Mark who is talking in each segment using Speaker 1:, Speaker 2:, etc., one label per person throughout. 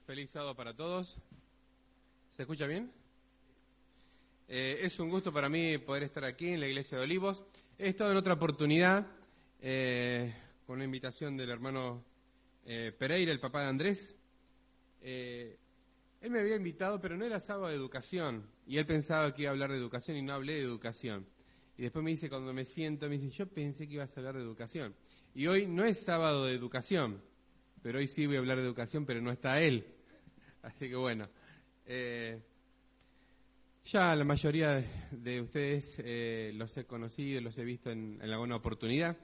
Speaker 1: Feliz sábado para todos. ¿Se escucha bien? Es un gusto para mí poder estar aquí en la Iglesia de Olivos. He estado en otra oportunidad con una invitación del hermano Pereira, el papá de Andrés. Él me había invitado, pero no era sábado de educación. Y él pensaba que iba a hablar de educación y no hablé de educación. Y después me dice, cuando me siento, me dice, yo pensé que ibas a hablar de educación. Y hoy no es sábado de educación, pero hoy sí voy a hablar de educación, pero no está él. Así que bueno, ya la mayoría de ustedes los he conocido, los he visto en alguna oportunidad.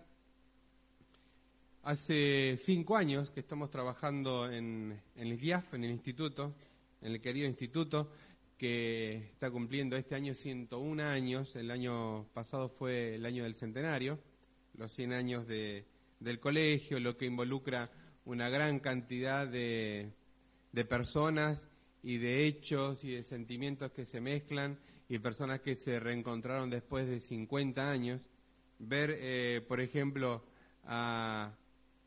Speaker 1: Hace 5 años que estamos trabajando en el IAF, en el instituto, en el querido instituto, que está cumpliendo este año 101 años. El año pasado fue el año del centenario, los 100 años del colegio, lo que involucra una gran cantidad de personas y de hechos y de sentimientos que se mezclan y personas que se reencontraron después de 50 años. Ver, por ejemplo, a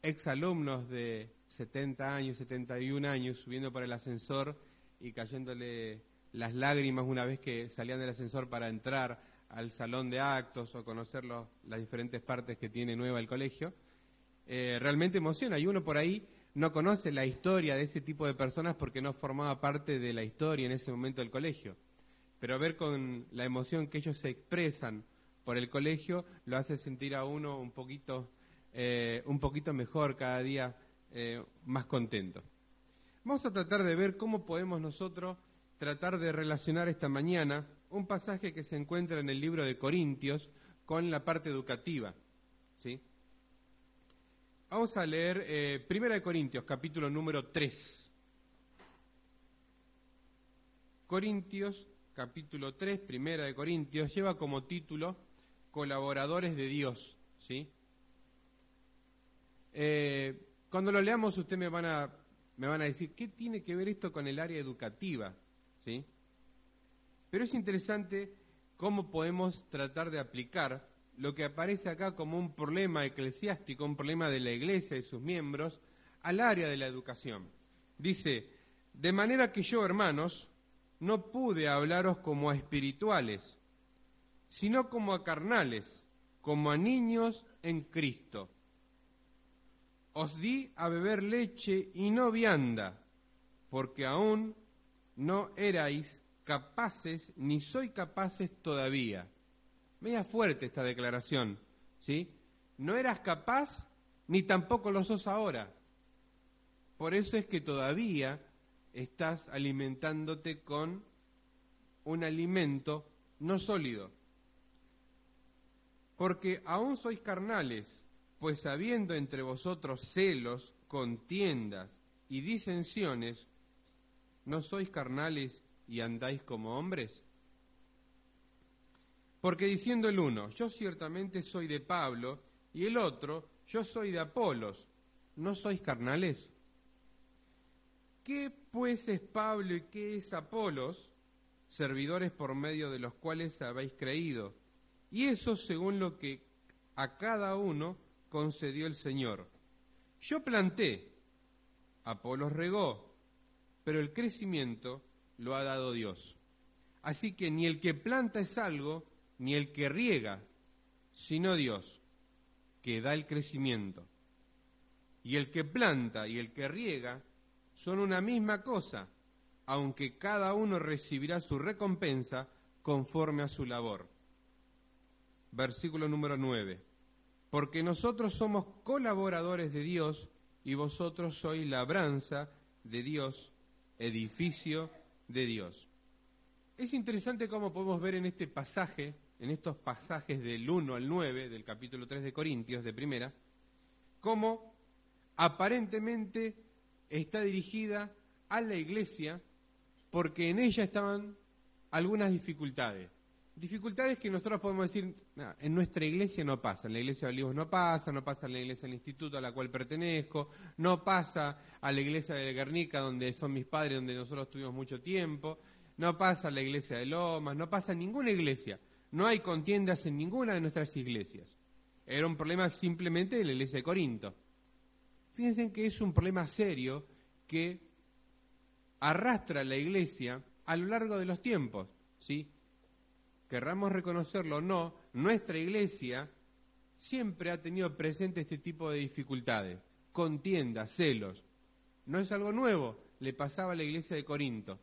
Speaker 1: exalumnos de 70 años, 71 años subiendo por el ascensor y cayéndole las lágrimas una vez que salían del ascensor para entrar al salón de actos o conocer las diferentes partes que tiene nueva el colegio, realmente emociona. Y uno por ahí no conoce la historia de ese tipo de personas porque no formaba parte de la historia en ese momento del colegio. Pero ver con la emoción que ellos se expresan por el colegio lo hace sentir a uno un poquito mejor cada día, más contento. Vamos a tratar de ver cómo podemos nosotros tratar de relacionar esta mañana un pasaje que se encuentra en el libro de Corintios con la parte educativa, ¿sí? Vamos a leer 1 Corintios, capítulo número 3. Corintios, capítulo 3, 1 Corintios, lleva como título Colaboradores de Dios, ¿sí? Cuando lo leamos ustedes me van a decir, ¿qué tiene que ver esto con el área educativa? ¿Sí? Pero es interesante cómo podemos tratar de aplicar lo que aparece acá como un problema eclesiástico, un problema de la Iglesia y sus miembros, al área de la educación. Dice, de manera que yo, hermanos, no pude hablaros como a espirituales, sino como a carnales, como a niños en Cristo. Os di a beber leche y no vianda, porque aún no erais capaces, ni sois capaces todavía. Media fuerte esta declaración, ¿sí? No eras capaz, ni tampoco lo sos ahora. Por eso es que todavía estás alimentándote con un alimento no sólido. Porque aún sois carnales, pues habiendo entre vosotros celos, contiendas y disensiones, ¿no sois carnales y andáis como hombres? Porque diciendo el uno, yo ciertamente soy de Pablo, y el otro, yo soy de Apolos, ¿no sois carnales? ¿Qué pues es Pablo y qué es Apolos? Servidores por medio de los cuales habéis creído, y eso según lo que a cada uno concedió el Señor. Yo planté, Apolos regó, pero el crecimiento lo ha dado Dios. Así que ni el que planta es algo, ni el que riega, sino Dios, que da el crecimiento. Y el que planta y el que riega son una misma cosa, aunque cada uno recibirá su recompensa conforme a su labor. Versículo número 9. Porque nosotros somos colaboradores de Dios y vosotros sois labranza de Dios, edificio de Dios. Es interesante cómo podemos ver en este pasaje, en estos pasajes del 1 al 9 del capítulo 3 de Corintios, de primera, cómo aparentemente está dirigida a la iglesia porque en ella estaban algunas dificultades. Dificultades que nosotros podemos decir, en nuestra iglesia no pasa, en la iglesia de Olivos no pasa en la iglesia del instituto a la cual pertenezco, no pasa a la iglesia de Guernica donde son mis padres, donde nosotros tuvimos mucho tiempo, no pasa a la iglesia de Lomas, no pasa en ninguna iglesia, no hay contiendas en ninguna de nuestras iglesias. Era un problema simplemente de la iglesia de Corinto. Fíjense que es un problema serio que arrastra la iglesia a lo largo de los tiempos, ¿sí? Querramos reconocerlo o no, nuestra iglesia siempre ha tenido presente este tipo de dificultades, contiendas, celos. No es algo nuevo, le pasaba a la iglesia de Corinto.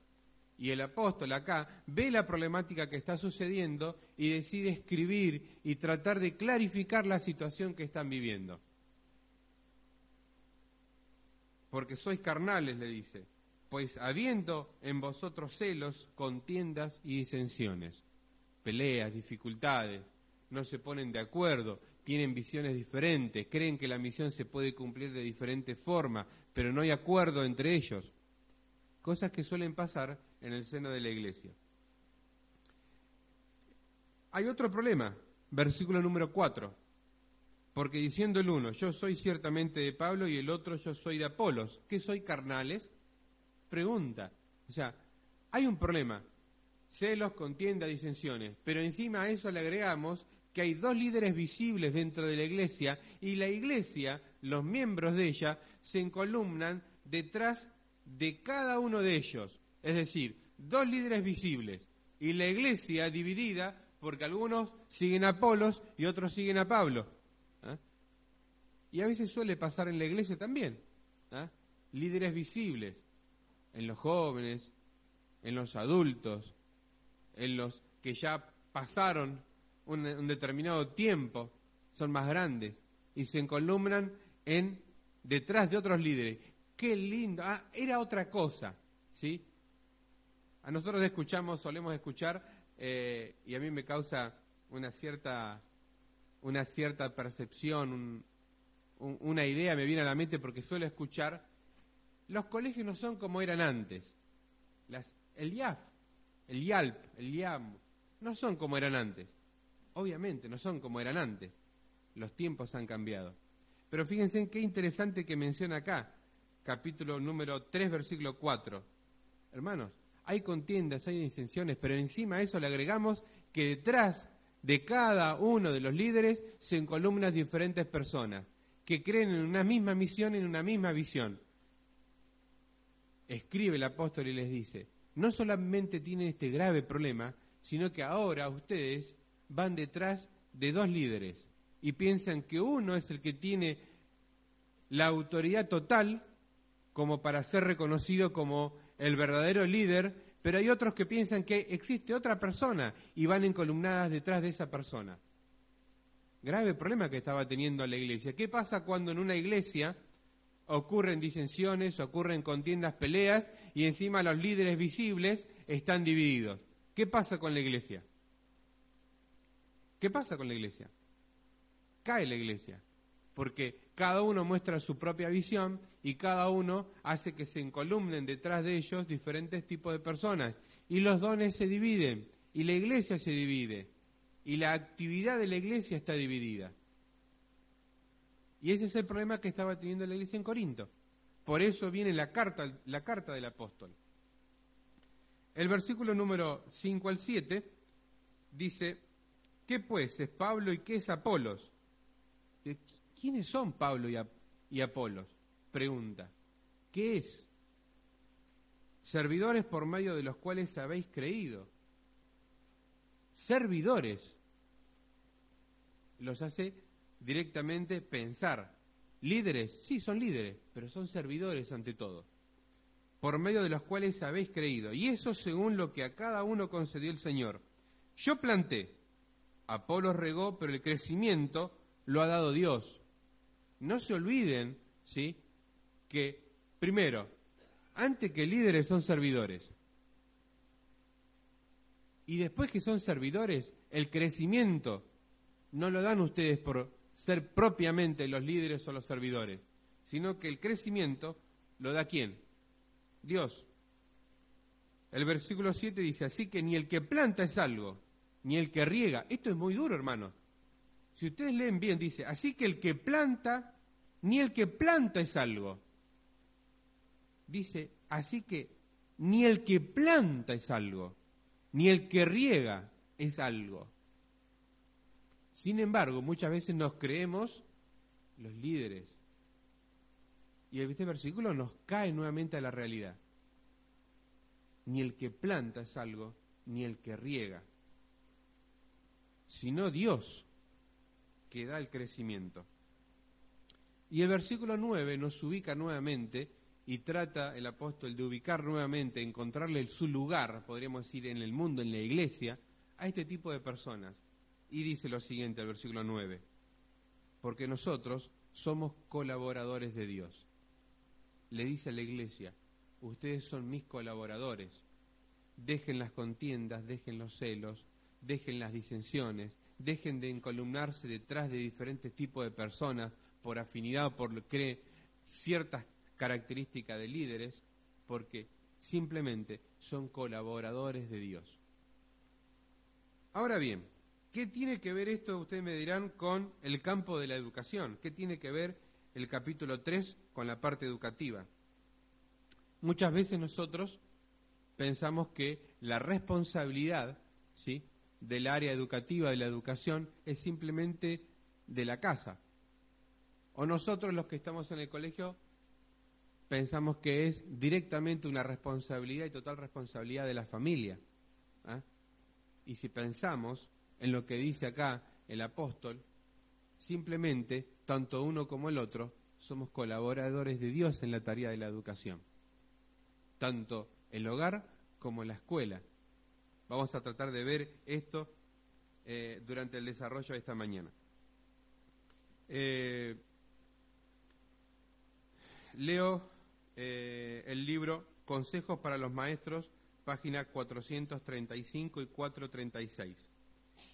Speaker 1: Y el apóstol acá ve la problemática que está sucediendo y decide escribir y tratar de clarificar la situación que están viviendo. Porque sois carnales, le dice, pues habiendo en vosotros celos, contiendas y disensiones, peleas, dificultades, no se ponen de acuerdo, tienen visiones diferentes, creen que la misión se puede cumplir de diferente forma, pero no hay acuerdo entre ellos. Cosas que suelen pasar en el seno de la iglesia. Hay otro problema, versículo número 4, porque diciendo el uno, yo soy ciertamente de Pablo, y el otro, yo soy de Apolos. ¿Qué soy, carnales? Pregunta. O sea, hay un problema, celos, contienda, disensiones, pero encima a eso le agregamos que hay dos líderes visibles dentro de la iglesia, y la iglesia, los miembros de ella, se encolumnan detrás de cada uno de ellos. Es decir, dos líderes visibles, y la iglesia dividida porque algunos siguen a Apolos y otros siguen a Pablo. ¿Ah? Y a veces suele pasar en la iglesia también. ¿Ah? Líderes visibles, en los jóvenes, en los adultos, en los que ya pasaron un determinado tiempo, son más grandes, y se encolumnan detrás de otros líderes. ¡Qué lindo! Ah, era otra cosa, ¿sí? A nosotros solemos escuchar, y a mí me causa una cierta percepción, una idea me viene a la mente porque suelo escuchar, los colegios no son como eran antes. El IAF, el IALP, el IAM, no son como eran antes. Obviamente, no son como eran antes. Los tiempos han cambiado. Pero fíjense en qué interesante que menciona acá, capítulo número 3, versículo 4. Hermanos, hay contiendas, hay disensiones, pero encima a eso le agregamos que detrás de cada uno de los líderes se encolumnan diferentes personas que creen en una misma misión, en una misma visión. Escribe el apóstol y les dice, no solamente tienen este grave problema, sino que ahora ustedes van detrás de dos líderes y piensan que uno es el que tiene la autoridad total como para ser reconocido como el verdadero líder, pero hay otros que piensan que existe otra persona y van encolumnadas detrás de esa persona. Grave problema que estaba teniendo la iglesia. ¿Qué pasa cuando en una iglesia ocurren disensiones, ocurren contiendas, peleas, y encima los líderes visibles están divididos? ¿Qué pasa con la iglesia? ¿Qué pasa con la iglesia? Cae la iglesia, porque cada uno muestra su propia visión y cada uno hace que se encolumnen detrás de ellos diferentes tipos de personas. Y los dones se dividen, y la iglesia se divide, y la actividad de la iglesia está dividida. Y ese es el problema que estaba teniendo la iglesia en Corinto. Por eso viene la carta del apóstol. El versículo número 5 al 7 dice, ¿qué pues es Pablo y qué es Apolos? ¿Quiénes son Pablo y Apolos? Pregunta. ¿Qué es? Servidores por medio de los cuales habéis creído. Servidores. Los hace directamente pensar. Líderes, sí, son líderes, pero son servidores ante todo. Por medio de los cuales habéis creído. Y eso según lo que a cada uno concedió el Señor. Yo planté, Apolos regó, pero el crecimiento lo ha dado Dios. No se olviden, ¿sí?, que, primero, antes que líderes son servidores. Y después que son servidores, el crecimiento no lo dan ustedes por ser propiamente los líderes o los servidores, sino que el crecimiento lo da ¿quién? Dios. El versículo 7 dice, así que ni el que planta es algo, ni el que riega. Esto es muy duro, hermano. Si ustedes leen bien, dice, así que el que planta, ni el que planta es algo. Dice, así que ni el que planta es algo, ni el que riega es algo. Sin embargo, muchas veces nos creemos los líderes. Y este versículo nos cae nuevamente a la realidad. ni el que planta es algo, ni el que riega, sino Dios que da el crecimiento. Y el versículo 9 nos ubica nuevamente y trata el apóstol de ubicar nuevamente, encontrarle su lugar, podríamos decir, en el mundo, en la iglesia, a este tipo de personas. Y dice lo siguiente, el versículo 9, porque nosotros somos colaboradores de Dios. Le dice a la iglesia, ustedes son mis colaboradores, dejen las contiendas, dejen los celos, dejen las disensiones, dejen de encolumnarse detrás de diferentes tipos de personas por afinidad o por ciertas características de líderes, porque simplemente son colaboradores de Dios. Ahora bien, ¿qué tiene que ver esto, ustedes me dirán, con el campo de la educación? ¿Qué tiene que ver el capítulo 3 con la parte educativa? Muchas veces nosotros pensamos que la responsabilidad, ¿sí?, del área educativa, de la educación, es simplemente de la casa. O nosotros los que estamos en el colegio pensamos que es directamente una responsabilidad y total responsabilidad de la familia. Y si pensamos en lo que dice acá el apóstol, simplemente, tanto uno como el otro, somos colaboradores de Dios en la tarea de la educación. Tanto el hogar como la escuela. Vamos a tratar de ver esto durante el desarrollo de esta mañana. Leo el libro Consejos para los Maestros, página 435 y 436.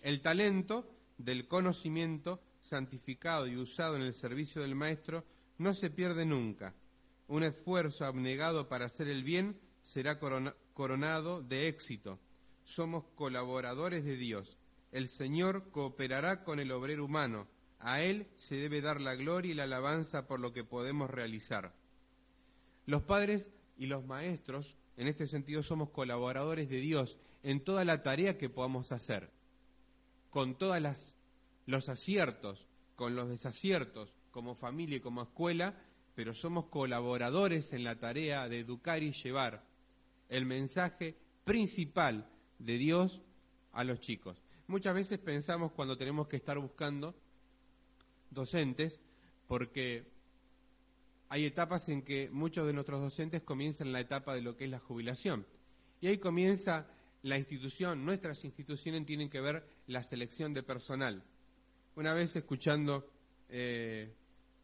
Speaker 1: El talento del conocimiento santificado y usado en el servicio del maestro no se pierde nunca. Un esfuerzo abnegado para hacer el bien será coronado de éxito. Somos colaboradores de Dios. El Señor cooperará con el obrero humano. A Él se debe dar la gloria y la alabanza por lo que podemos realizar. Los padres y los maestros, en este sentido, somos colaboradores de Dios en toda la tarea que podamos hacer, con todos los aciertos, con los desaciertos, como familia y como escuela, pero somos colaboradores en la tarea de educar y llevar el mensaje principal de Dios a los chicos. Muchas veces pensamos cuando tenemos que estar buscando docentes, porque hay etapas en que muchos de nuestros docentes comienzan la etapa de lo que es la jubilación. Y ahí comienza la institución, nuestras instituciones tienen que ver la selección de personal. Una vez escuchando, el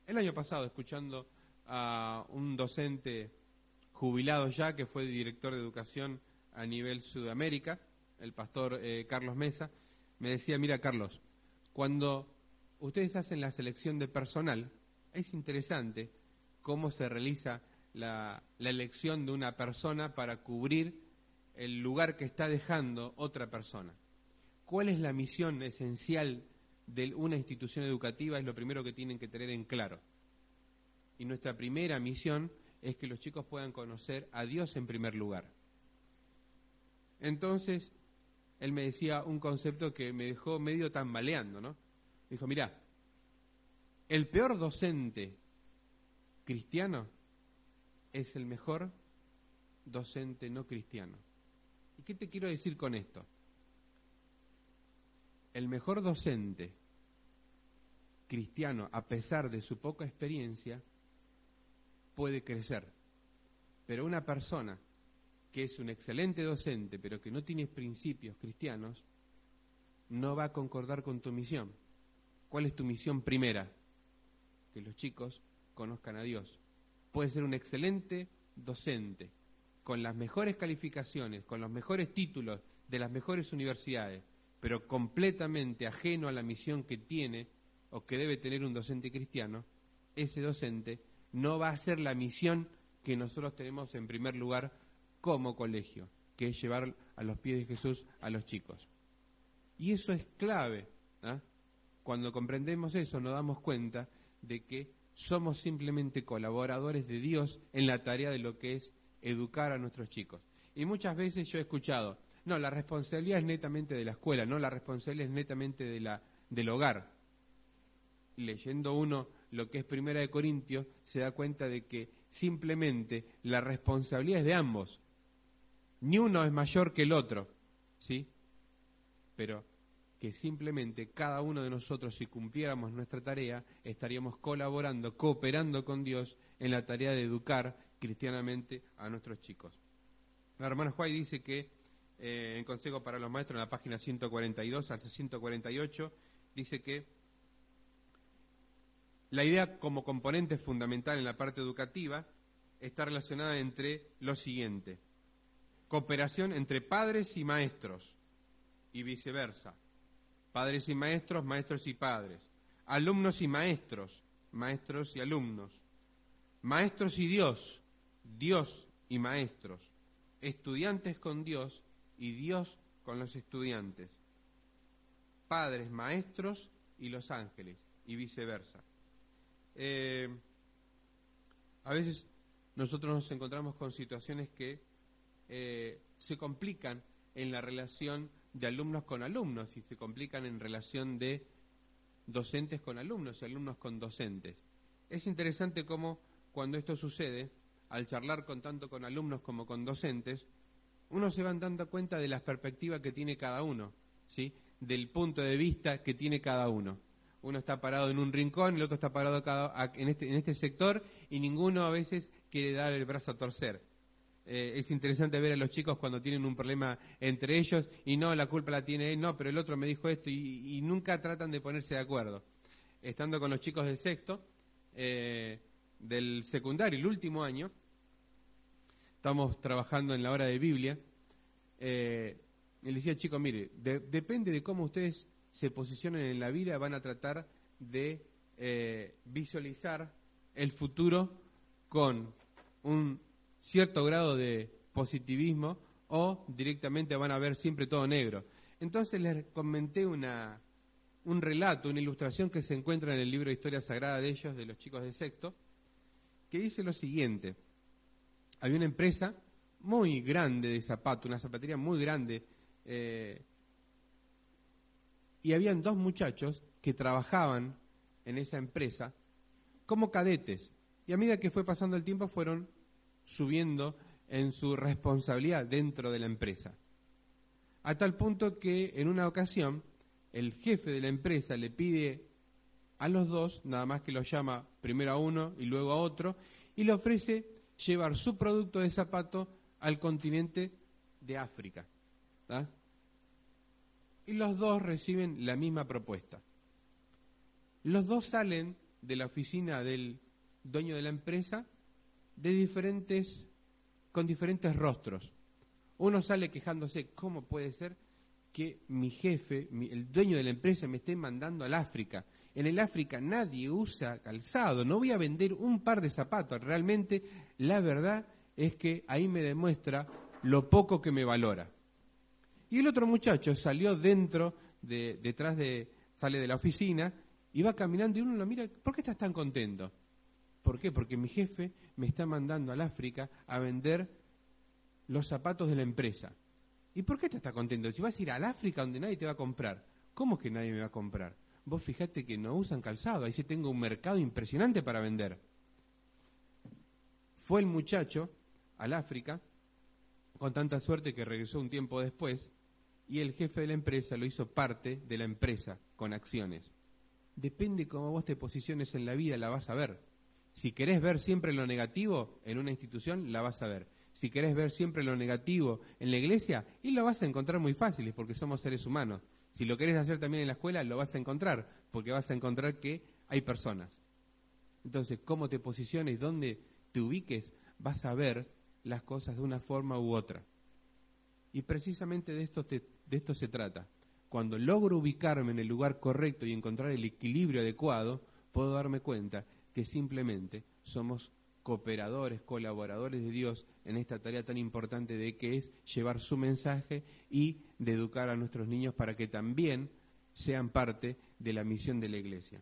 Speaker 1: año pasado, escuchando a un docente jubilado ya, que fue director de educación a nivel Sudamérica, el pastor Carlos Mesa, me decía, mira Carlos, cuando ustedes hacen la selección de personal, es interesante cómo se realiza la elección de una persona para cubrir el lugar que está dejando otra persona. ¿Cuál es la misión esencial de una institución educativa? Es lo primero que tienen que tener en claro. Y nuestra primera misión es que los chicos puedan conocer a Dios en primer lugar. Entonces, él me decía un concepto que me dejó medio tambaleando, ¿no? Dijo, mirá, el peor docente cristiano es el mejor docente no cristiano. ¿Y qué te quiero decir con esto? El mejor docente cristiano, a pesar de su poca experiencia, puede crecer. Pero una persona que es un excelente docente, pero que no tiene principios cristianos, no va a concordar con tu misión. ¿Cuál es tu misión primera? Que los chicos conozcan a Dios. Puede ser un excelente docente, con las mejores calificaciones, con los mejores títulos de las mejores universidades, pero completamente ajeno a la misión que tiene o que debe tener un docente cristiano. Ese docente no va a hacer la misión que nosotros tenemos en primer lugar como colegio, que es llevar a los pies de Jesús a los chicos. Y eso es clave, ¿eh? Cuando comprendemos eso nos damos cuenta de que somos simplemente colaboradores de Dios en la tarea de lo que es educar a nuestros chicos. Y muchas veces yo he escuchado, no, la responsabilidad es netamente de la escuela, no, la responsabilidad es netamente del hogar. Leyendo uno lo que es Primera de Corintios, se da cuenta de que simplemente la responsabilidad es de ambos. ni uno es mayor que el otro, ¿sí? Pero que simplemente cada uno de nosotros, si cumpliéramos nuestra tarea, estaríamos colaborando, cooperando con Dios en la tarea de educar cristianamente a nuestros chicos. La hermana White dice que en Consejo para los Maestros, en la página 142 al 148, dice que la idea como componente fundamental en la parte educativa está relacionada entre lo siguiente: cooperación entre padres y maestros y viceversa, padres y maestros, maestros y padres, alumnos y maestros, maestros y alumnos, maestros y Dios, Dios y maestros, estudiantes con Dios y Dios con los estudiantes, padres, maestros y los ángeles y viceversa. A veces nosotros nos encontramos con situaciones que se complican en la relación de alumnos con alumnos y se complican en relación de docentes con alumnos y alumnos con docentes. Es interesante cómo cuando esto sucede, al charlar tanto con alumnos como con docentes, uno se va dando cuenta de las perspectivas que tiene cada uno, ¿sí? Del punto de vista que tiene cada uno. Uno está parado en un rincón, el otro está parado en este sector y ninguno a veces quiere dar el brazo a torcer. Es interesante ver a los chicos cuando tienen un problema entre ellos y no, la culpa la tiene él, no, pero el otro me dijo esto y nunca tratan de ponerse de acuerdo. Estando con los chicos del sexto, del secundario, el último año, estamos trabajando en la hora de Biblia, y le decía, chicos, mire, depende de cómo ustedes se posicionen en la vida, van a tratar de visualizar el futuro con un cierto grado de positivismo o directamente van a ver siempre todo negro. Entonces les comenté un relato, una ilustración que se encuentra en el libro de Historia Sagrada de ellos, de los chicos de sexto, que dice lo siguiente: había una empresa muy grande de zapatos, una zapatería muy grande, y habían dos muchachos que trabajaban en esa empresa como cadetes, y a medida que fue pasando el tiempo fueron subiendo en su responsabilidad dentro de la empresa, a tal punto que en una ocasión el jefe de la empresa le pide a los dos, nada más que los llama primero a uno y luego a otro, y le ofrece llevar su producto de zapato al continente de África, ¿tá? Y los dos reciben la misma propuesta. Los dos salen de la oficina del dueño de la empresa con diferentes rostros. Uno sale quejándose: ¿cómo puede ser que mi jefe, el dueño de la empresa, me esté mandando al África? En el África nadie usa calzado, no voy a vender un par de zapatos. Realmente la verdad es que ahí me demuestra lo poco que me valora. Y el otro muchacho salió sale de la oficina y va caminando y uno lo mira: ¿por qué estás tan contento? ¿Por qué? Porque mi jefe me está mandando al África a vender los zapatos de la empresa. ¿Y por qué te estás contento? Si vas a ir al África donde nadie te va a comprar. ¿Cómo es que nadie me va a comprar? Vos fijate que no usan calzado, ahí sí tengo un mercado impresionante para vender. Fue el muchacho al África, con tanta suerte que regresó un tiempo después, y el jefe de la empresa lo hizo parte de la empresa, con acciones. Depende cómo vos te posiciones en la vida, la vas a ver. Si querés ver siempre lo negativo en una institución, la vas a ver. Si querés ver siempre lo negativo en la iglesia, y lo vas a encontrar muy fácil, porque somos seres humanos. Si lo querés hacer también en la escuela, lo vas a encontrar, porque vas a encontrar que hay personas. Entonces, cómo te posiciones, dónde te ubiques, vas a ver las cosas de una forma u otra. Y precisamente de esto se trata. Cuando logro ubicarme en el lugar correcto y encontrar el equilibrio adecuado, puedo darme cuenta que simplemente somos cooperadores, colaboradores de Dios en esta tarea tan importante de que es llevar su mensaje y de educar a nuestros niños para que también sean parte de la misión de la Iglesia.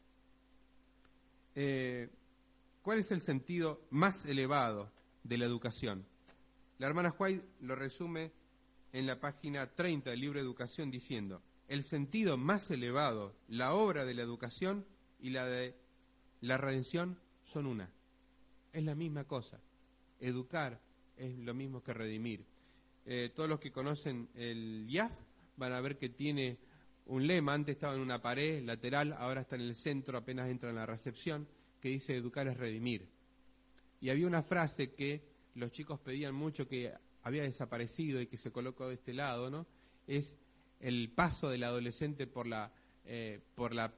Speaker 1: ¿Cuál es el sentido más elevado de la educación? La hermana White lo resume en la página 30 del libro de Educación diciendo: el sentido más elevado, la obra de la educación y la de la redención son una. Es la misma cosa. Educar es lo mismo que redimir. todos los que conocen el IAF van a ver que tiene un lema. Antes estaba en una pared lateral, ahora está en el centro, apenas entra en la recepción, que dice educar es redimir. Y había una frase que los chicos pedían mucho, que había desaparecido y que se colocó de este lado, ¿no? Es el paso del adolescente por la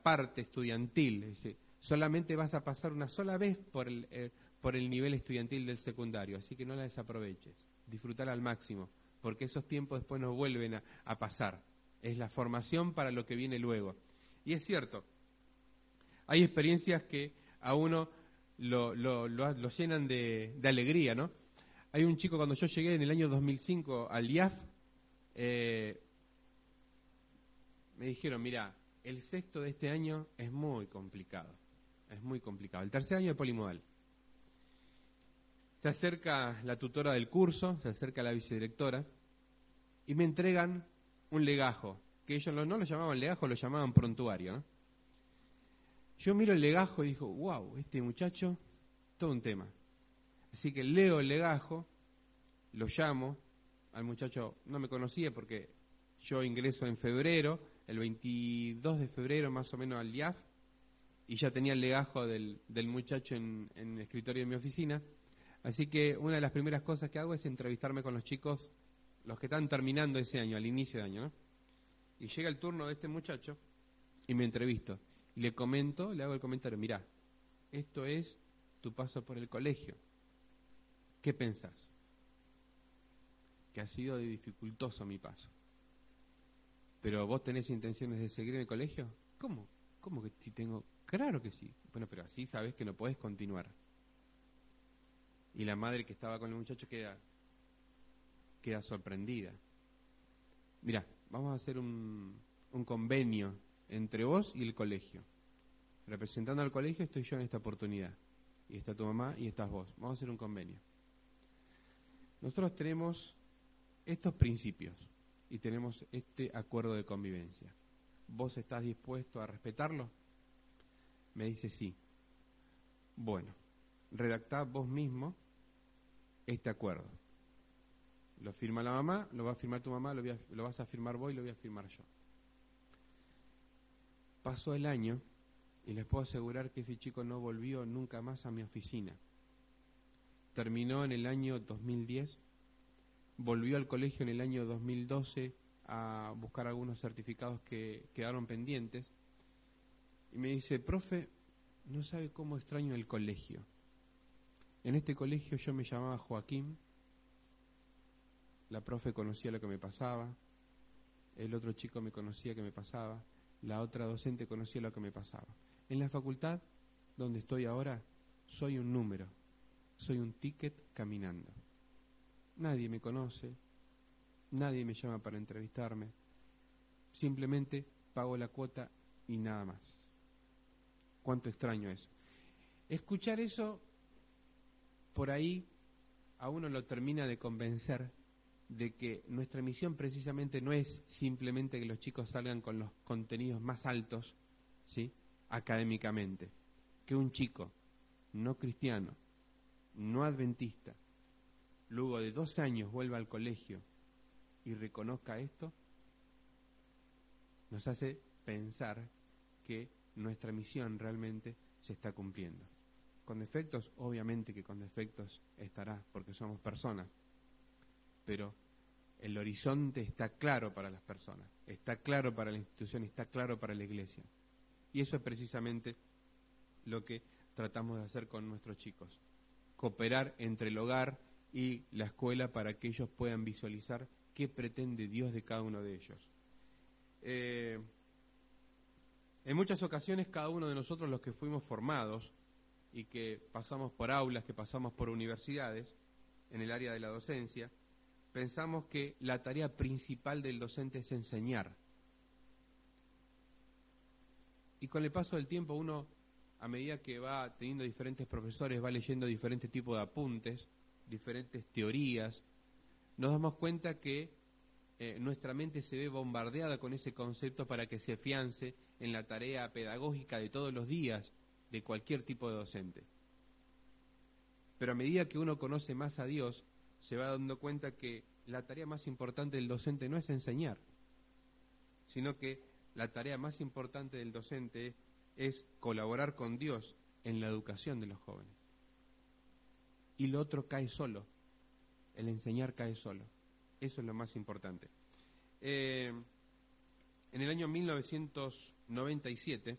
Speaker 1: parte estudiantil. Dice, solamente vas a pasar una sola vez por el nivel estudiantil del secundario, así que no la desaproveches, disfrutar al máximo, porque esos tiempos después nos vuelven a pasar. Es la formación para lo que viene luego. Y es cierto, hay experiencias que a uno lo llenan de alegría, ¿no? Hay un chico, cuando yo llegué en el año 2005 al IAF, me dijeron, mira, el sexto de este año es muy complicado, el tercer año de polimodal. Se acerca la tutora del curso, se acerca la vicedirectora y me entregan un legajo, que ellos no lo llamaban legajo, lo llamaban prontuario, ¿no? Yo miro el legajo y digo, wow, este muchacho, todo un tema. Así que leo el legajo, lo llamo, al muchacho no me conocía porque yo ingreso en febrero, el 22 de febrero más o menos al IAF, y ya tenía el legajo del muchacho en el escritorio de mi oficina. Así que una de las primeras cosas que hago es entrevistarme con los chicos, los que están terminando ese año, al inicio de año, ¿no? Y llega el turno de este muchacho y me entrevisto. Y le hago el comentario, mirá, esto es tu paso por el colegio. ¿Qué pensás? Que ha sido dificultoso mi paso. ¿Pero vos tenés intenciones de seguir en el colegio? ¿Cómo? ¿Cómo que si tengo? Claro que sí. Bueno, pero así sabes que no podés continuar. Y la madre que estaba con el muchacho queda sorprendida. Mirá, vamos a hacer un convenio entre vos y el colegio. Representando al colegio estoy yo en esta oportunidad. Y está tu mamá y estás vos. Vamos a hacer un convenio. Nosotros tenemos estos principios y tenemos este acuerdo de convivencia. ¿Vos estás dispuesto a respetarlo? Me dice sí. Bueno, redactá vos mismo este acuerdo. Lo firma la mamá, lo va a firmar tu mamá, lo vas a firmar vos y lo voy a firmar yo. Pasó el año y les puedo asegurar que ese chico no volvió nunca más a mi oficina. Terminó en el año 2010, volvió al colegio en el año 2012 a buscar algunos certificados que quedaron pendientes y me dice, profe, no sabe cómo extraño el colegio. En este colegio yo me llamaba Joaquín, la profe conocía lo que me pasaba, el otro chico me conocía que me pasaba, la otra docente conocía lo que me pasaba. En la facultad, donde estoy ahora, soy un número, soy un ticket caminando. Nadie me conoce, nadie me llama para entrevistarme, simplemente pago la cuota y nada más. Cuánto extraño eso. Escuchar eso, por ahí, a uno lo termina de convencer de que nuestra misión precisamente no es simplemente que los chicos salgan con los contenidos más altos, ¿sí?, académicamente. Que un chico no cristiano, no adventista, luego de 2 años vuelva al colegio y reconozca esto, nos hace pensar que nuestra misión realmente se está cumpliendo. Con defectos, obviamente que con defectos estará, porque somos personas, pero el horizonte está claro para las personas, está claro para la institución, está claro para la iglesia. Y eso es precisamente lo que tratamos de hacer con nuestros chicos, cooperar entre el hogar y la escuela para que ellos puedan visualizar qué pretende Dios de cada uno de ellos. En muchas ocasiones cada uno de nosotros, los que fuimos formados y que pasamos por aulas, que pasamos por universidades en el área de la docencia, pensamos que la tarea principal del docente es enseñar. Y con el paso del tiempo uno, a medida que va teniendo diferentes profesores, va leyendo diferentes tipos de apuntes, diferentes teorías, nos damos cuenta que nuestra mente se ve bombardeada con ese concepto para que se afiance en la tarea pedagógica de todos los días de cualquier tipo de docente. Pero a medida que uno conoce más a Dios, se va dando cuenta que la tarea más importante del docente no es enseñar, sino que la tarea más importante del docente es colaborar con Dios en la educación de los jóvenes. Y lo otro cae solo, el enseñar cae solo. Eso es lo más importante. En el año 1997,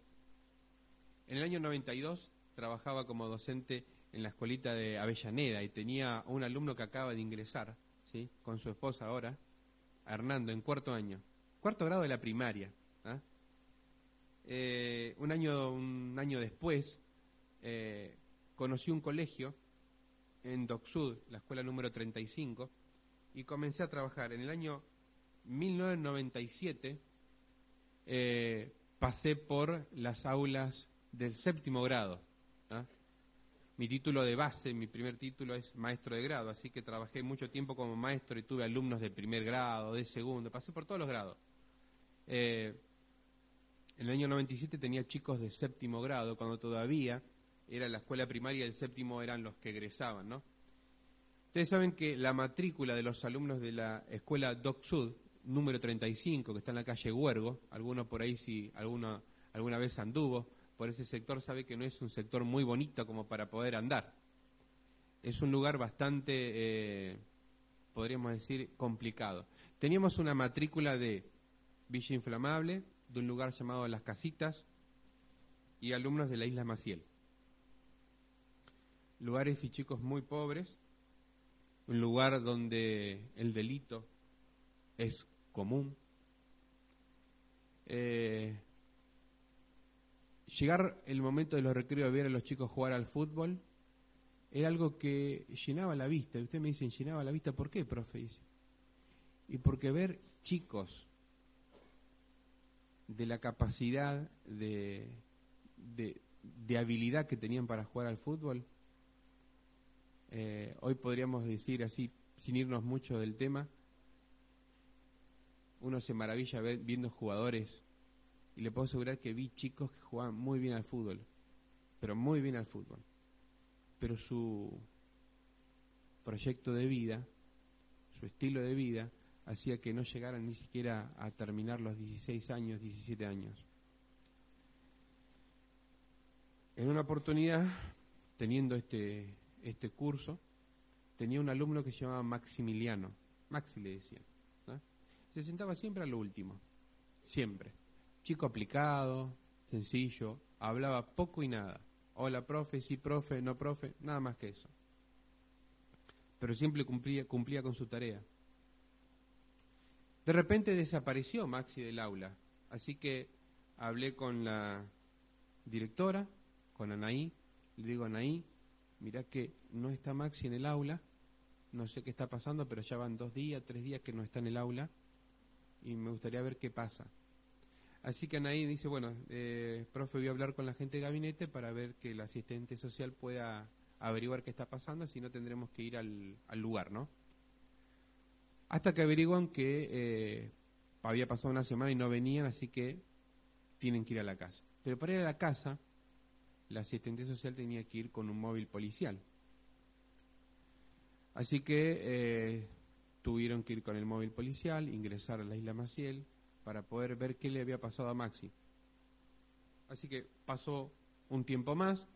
Speaker 1: en el año 92, trabajaba como docente en la escuelita de Avellaneda y tenía un alumno que acaba de ingresar, ¿sí?, con su esposa ahora, Hernando, en cuarto grado de la primaria. ¿Ah? Un año después, conocí un colegio en Dock Sud, la escuela número 35, y comencé a trabajar. En el año 1997 pasé por las aulas del séptimo grado. ¿Ah? Mi título de base, mi primer título es maestro de grado, así que trabajé mucho tiempo como maestro y tuve alumnos de primer grado, de segundo, pasé por todos los grados. En el año 97 tenía chicos de séptimo grado, cuando todavía era la escuela primaria y el séptimo eran los que egresaban, ¿no? Ustedes saben que la matrícula de los alumnos de la escuela Dock Sud, número 35, que está en la calle Huergo, alguno por ahí, si alguna vez anduvo por ese sector, sabe que no es un sector muy bonito como para poder andar. Es un lugar bastante, podríamos decir, complicado. Teníamos una matrícula de Villa Inflamable, de un lugar llamado Las Casitas, y alumnos de la Isla Maciel. Lugares y chicos muy pobres, un lugar donde el delito es común. Llegar el momento de los recreos a ver a los chicos jugar al fútbol era algo que llenaba la vista. Y ustedes me dicen, llenaba la vista, ¿por qué, profe? Dice, y porque ver chicos de la capacidad de habilidad que tenían para jugar al fútbol, hoy podríamos decir así, sin irnos mucho del tema, uno se maravilla viendo jugadores, y le puedo asegurar que vi chicos que jugaban muy bien al fútbol, pero muy bien al fútbol, pero su proyecto de vida, su estilo de vida, hacía que no llegaran ni siquiera a terminar los 16 años, 17 años. En una oportunidad, teniendo este curso, tenía un alumno que se llamaba Maximiliano, Maxi le decían, ¿no? Se sentaba siempre a lo último, siempre. Chico aplicado, sencillo, hablaba poco y nada. Hola, profe, sí, profe, no, profe, nada más que eso. Pero siempre cumplía con su tarea. De repente desapareció Maxi del aula, así que hablé con la directora, con Anaí, le digo, Anaí, mirá que no está Maxi en el aula, no sé qué está pasando, pero ya van 2 días, 3 días que no está en el aula, y me gustaría ver qué pasa. Así que Anaí dice, bueno, profe, voy a hablar con la gente de gabinete para ver que el asistente social pueda averiguar qué está pasando, si no tendremos que ir al lugar, ¿no? Hasta que averiguan que había pasado una semana y no venían, así que tienen que ir a la casa. Pero para ir a la casa, la asistente social tenía que ir con un móvil policial. Así que tuvieron que ir con el móvil policial, ingresar a la Isla Maciel, para poder ver qué le había pasado a Maxi. Así que pasó un tiempo más,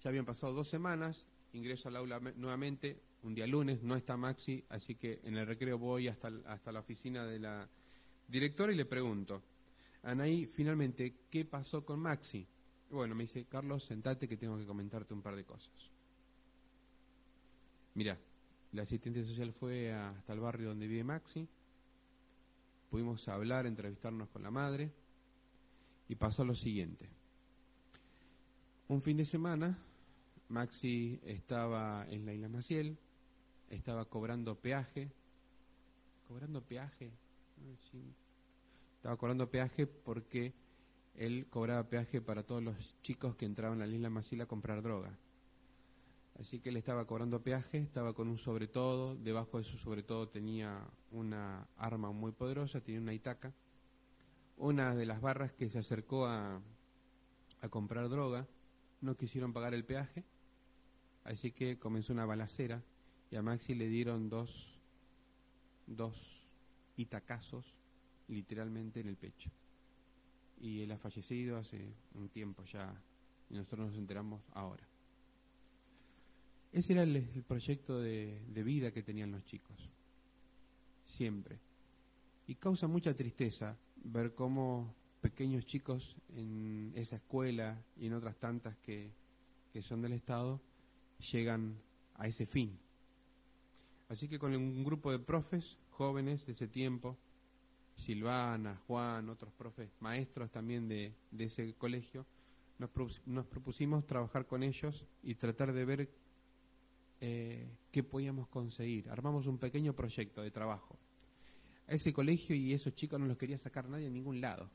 Speaker 1: ya habían pasado 2 semanas, ingreso al aula nuevamente, un día lunes, no está Maxi, así que en el recreo voy hasta la oficina de la directora y le pregunto, Anaí, finalmente, ¿qué pasó con Maxi? Bueno, me dice, Carlos, sentate que tengo que comentarte un par de cosas. Mirá, la asistente social fue hasta el barrio donde vive Maxi, pudimos hablar, entrevistarnos con la madre, y pasó lo siguiente. Un fin de semana, Maxi estaba en la Isla Maciel, estaba cobrando peaje. ¿Cobrando peaje? Sí. Estaba cobrando peaje porque él cobraba peaje para todos los chicos que entraban a la Isla Maciel a comprar droga. Así que él estaba cobrando peaje, estaba con un sobretodo, debajo de su sobretodo tenía una arma muy poderosa, tenía una itaca. Una de las barras que se acercó a comprar droga no quisieron pagar el peaje, así que comenzó una balacera y a Maxi le dieron 2 2 itacazos literalmente en el pecho. Y él ha fallecido hace un tiempo ya, y nosotros nos enteramos ahora. Ese era el proyecto de vida que tenían los chicos, siempre. Y causa mucha tristeza ver cómo pequeños chicos en esa escuela y en otras tantas que son del Estado llegan a ese fin. Así que con un grupo de profes jóvenes de ese tiempo, Silvana, Juan, otros profes, maestros también de ese colegio, nos propusimos trabajar con ellos y tratar de ver qué podíamos conseguir. Armamos un pequeño proyecto de trabajo. A ese colegio y esos chicos no los quería sacar nadie a ningún lado.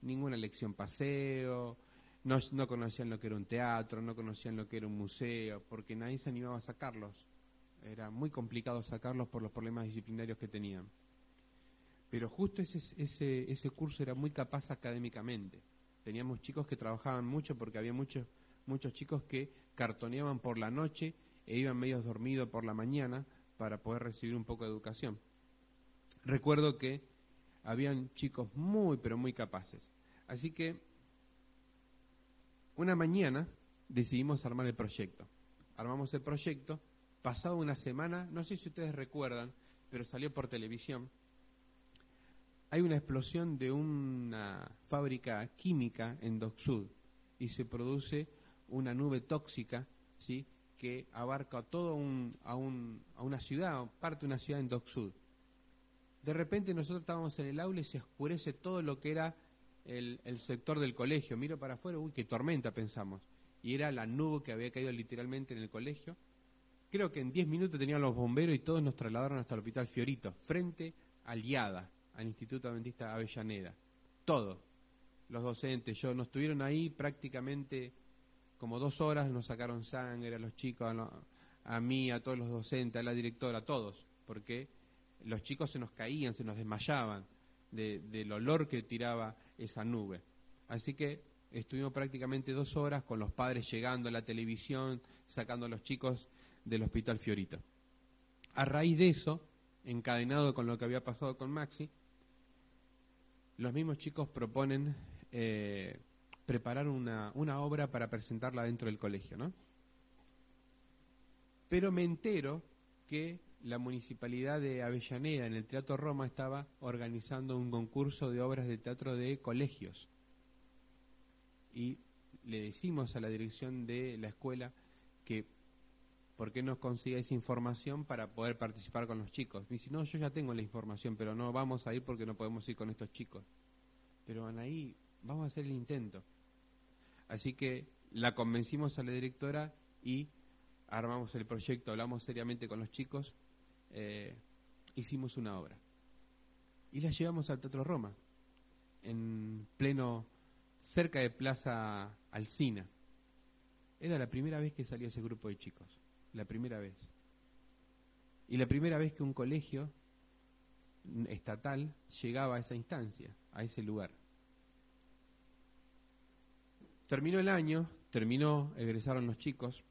Speaker 1: Ninguna lección paseo, no conocían lo que era un teatro, no conocían lo que era un museo, porque nadie se animaba a sacarlos. Era muy complicado sacarlos por los problemas disciplinarios que tenían. Pero justo ese curso era muy capaz académicamente. Teníamos chicos que trabajaban mucho porque había muchos chicos que cartoneaban por la noche e iban medio dormidos por la mañana para poder recibir un poco de educación. Recuerdo que habían chicos muy, pero muy capaces. Así que una mañana decidimos armar el proyecto. Armamos el proyecto, pasado una semana, no sé si ustedes recuerdan, pero salió por televisión. Hay una explosión de una fábrica química en Dock Sud y se produce una nube tóxica, ¿sí?, que abarca a una ciudad, parte de una ciudad en Dock Sud. De repente nosotros estábamos en el aula y se oscurece todo lo que era el sector del colegio. Miro para afuera, uy, qué tormenta, pensamos. Y era la nube que había caído literalmente en el colegio. Creo que en 10 minutos tenían los bomberos y todos nos trasladaron hasta el Hospital Fiorito, frente al IADA, al Instituto Adventista Avellaneda. Todos, los docentes, nos estuvieron ahí prácticamente como 2 horas, nos sacaron sangre a los chicos, a mí, a todos los docentes, a la directora, a todos, porque los chicos se nos caían, se nos desmayaban del olor que tiraba esa nube. Así que estuvimos prácticamente 2 horas con los padres llegando a la televisión, sacando a los chicos del Hospital Fiorito. A raíz de eso, encadenado con lo que había pasado con Maxi, los mismos chicos proponen preparar una obra para presentarla dentro del colegio, ¿no? Pero me entero que la Municipalidad de Avellaneda, en el Teatro Roma, estaba organizando un concurso de obras de teatro de colegios. Y le decimos a la dirección de la escuela que por qué nos consiga esa información para poder participar con los chicos. Me dice, no, yo ya tengo la información, pero no vamos a ir porque no podemos ir con estos chicos. Pero Anaí, vamos a hacer el intento. Así que la convencimos a la directora y armamos el proyecto, hablamos seriamente con los chicos, hicimos una obra. Y la llevamos al Teatro Roma, en pleno, cerca de Plaza Alsina. Era la primera vez que salía ese grupo de chicos, la primera vez. Y la primera vez que un colegio estatal llegaba a esa instancia, a ese lugar. Terminó el año, egresaron los chicos,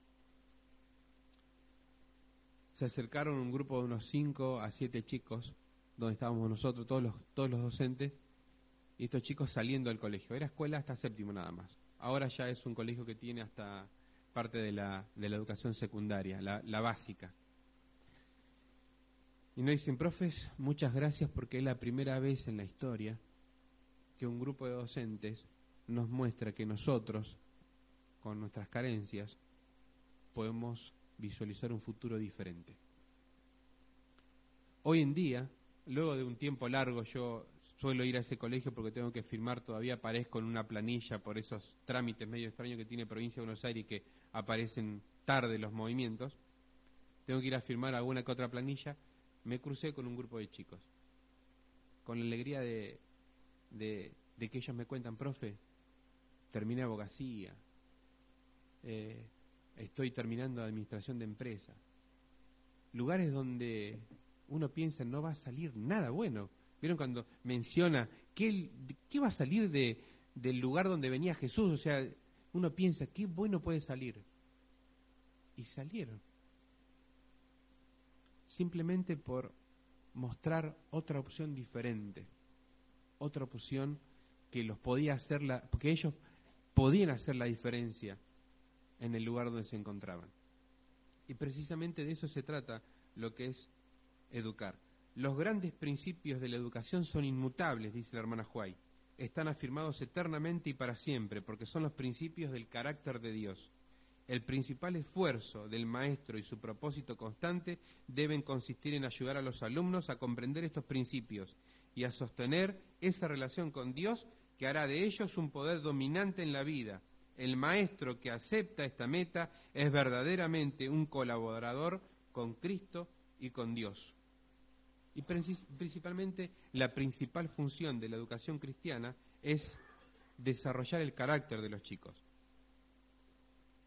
Speaker 1: se acercaron un grupo de unos 5 a 7 chicos, donde estábamos nosotros, todos los docentes, y estos chicos saliendo del colegio. Era escuela hasta séptimo nada más. Ahora ya es un colegio que tiene hasta parte de la educación secundaria, la básica. Y nos dicen, profes, muchas gracias porque es la primera vez en la historia que un grupo de docentes nos muestra que nosotros, con nuestras carencias, podemos visualizar un futuro diferente. Hoy en día, luego de un tiempo largo, yo suelo ir a ese colegio porque tengo que firmar, todavía aparezco en una planilla por esos trámites medio extraños que tiene Provincia de Buenos Aires y que aparecen tarde los movimientos. Tengo que ir a firmar alguna que otra planilla. Me crucé con un grupo de chicos, con la alegría de que ellos me cuentan, profe, terminé abogacía, estoy terminando administración de empresa. Lugares donde uno piensa no va a salir nada bueno. ¿Vieron cuando menciona qué va a salir del lugar donde venía Jesús? O sea, uno piensa, qué bueno puede salir. Y salieron. simplemente por mostrar otra opción diferente, otra opción que los podía hacer porque ellos podían hacer la diferencia en el lugar donde se encontraban. Y precisamente de eso se trata lo que es educar. Los grandes principios de la educación son inmutables, dice la hermana White. Están afirmados eternamente y para siempre, porque son los principios del carácter de Dios. El principal esfuerzo del maestro y su propósito constante deben consistir en ayudar a los alumnos a comprender estos principios y a sostener esa relación con Dios que hará de ellos un poder dominante en la vida. El maestro que acepta esta meta es verdaderamente un colaborador con Cristo y con Dios. Y principalmente la principal función de la educación cristiana es desarrollar el carácter de los chicos,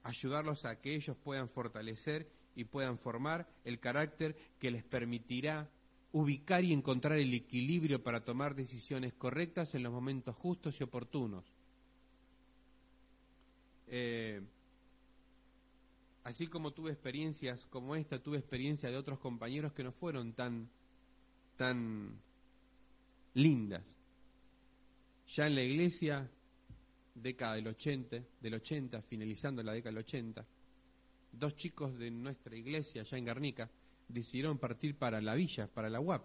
Speaker 1: ayudarlos a que ellos puedan fortalecer y puedan formar el carácter que les permitirá ubicar y encontrar el equilibrio para tomar decisiones correctas en los momentos justos y oportunos. Así como tuve experiencias como esta, tuve experiencia de otros compañeros que no fueron tan lindas. Ya en la iglesia, década del 80, finalizando la década del 80, 2 chicos de nuestra iglesia, allá en Guernica, decidieron partir para la villa, para la UAP,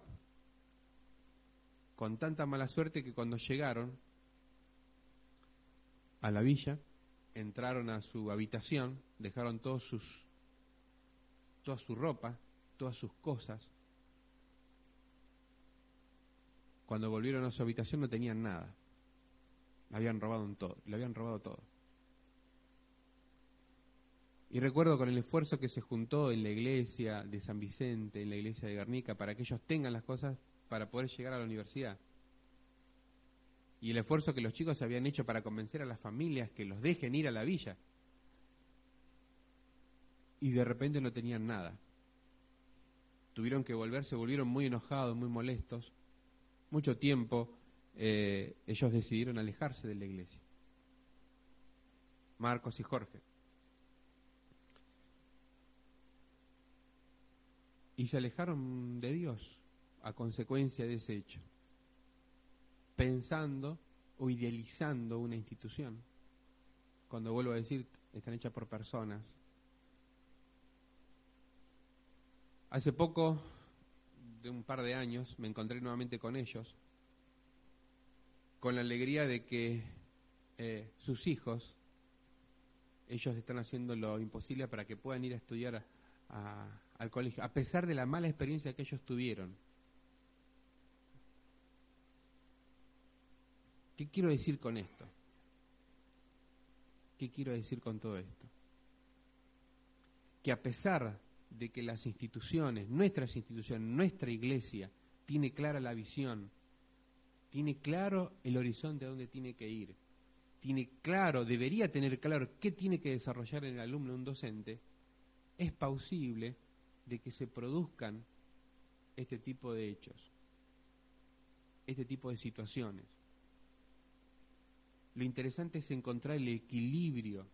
Speaker 1: con tanta mala suerte que cuando llegaron a la villa, entraron a su habitación, dejaron toda su ropa, todas sus cosas. Cuando volvieron a su habitación no tenían nada. Le habían robado todo. Y recuerdo con el esfuerzo que se juntó en la iglesia de San Vicente, en la iglesia de Guernica, para que ellos tengan las cosas para poder llegar a la universidad. Y el esfuerzo que los chicos habían hecho para convencer a las familias que los dejen ir a la villa. Y de repente no tenían nada. Tuvieron que se volvieron muy enojados, muy molestos. Mucho tiempo ellos decidieron alejarse de la iglesia. Marcos y Jorge. Y se alejaron de Dios a consecuencia de ese hecho, pensando o idealizando una institución. Cuando vuelvo a decir, están hechas por personas. Hace poco, de un par de años, me encontré nuevamente con ellos, con la alegría de que sus hijos, ellos están haciendo lo imposible para que puedan ir a estudiar al colegio, a pesar de la mala experiencia que ellos tuvieron. ¿Qué quiero decir con esto? ¿Qué quiero decir con todo esto? Que a pesar de que las instituciones, nuestra iglesia, tiene clara la visión, tiene claro el horizonte a donde tiene que ir, debería tener claro qué tiene que desarrollar en el alumno un docente, es plausible de que se produzcan este tipo de hechos, este tipo de situaciones. Lo interesante es encontrar el equilibrio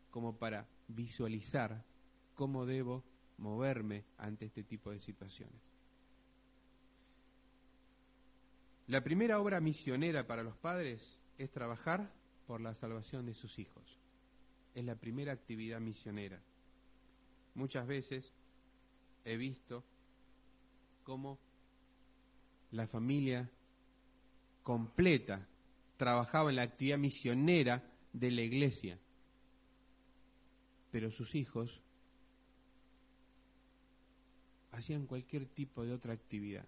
Speaker 1: como para visualizar cómo debo moverme ante este tipo de situaciones. La primera obra misionera para los padres es trabajar por la salvación de sus hijos. Es la primera actividad misionera. Muchas veces he visto cómo la familia completa trabajaba en la actividad misionera de la iglesia, pero sus hijos hacían cualquier tipo de otra actividad.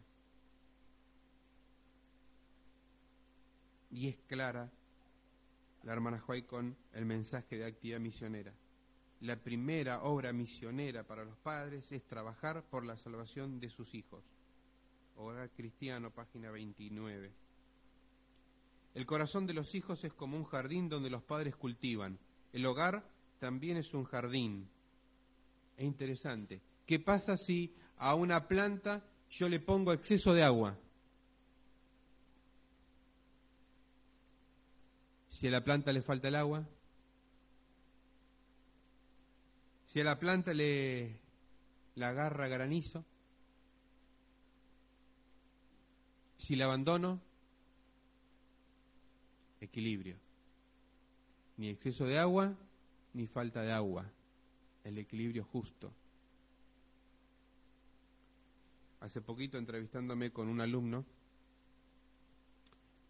Speaker 1: Y es clara la hermana White con el mensaje de actividad misionera. La primera obra misionera para los padres es trabajar por la salvación de sus hijos. Hogar Cristiano, página 29. El corazón de los hijos es como un jardín donde los padres cultivan. El hogar también es un jardín. Es interesante. ¿Qué pasa si a una planta yo le pongo exceso de agua? Si a la planta le falta el agua, si a la planta la agarra granizo, Si la abandono, equilibrio. Ni exceso de agua, ni falta de agua. El equilibrio justo. Hace poquito, entrevistándome con un alumno,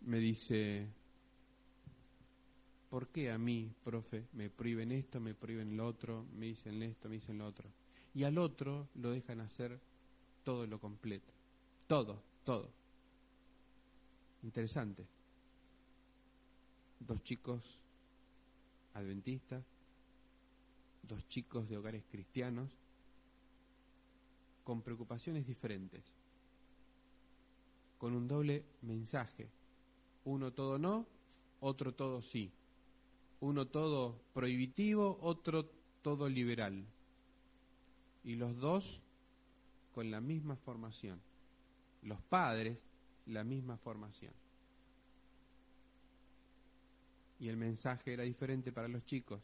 Speaker 1: me dice, ¿por qué a mí, profe, me prohíben esto, me prohíben lo otro, me dicen esto, me dicen lo otro? Y al otro lo dejan hacer todo lo completo. Todo. Interesante. 2 chicos adventistas, 2 chicos de hogares cristianos, con preocupaciones diferentes, con un doble mensaje. Uno todo no, otro todo sí. Uno todo prohibitivo, otro todo liberal. Y los 2 con la misma formación. Los padres, la misma formación. Y el mensaje era diferente para los chicos.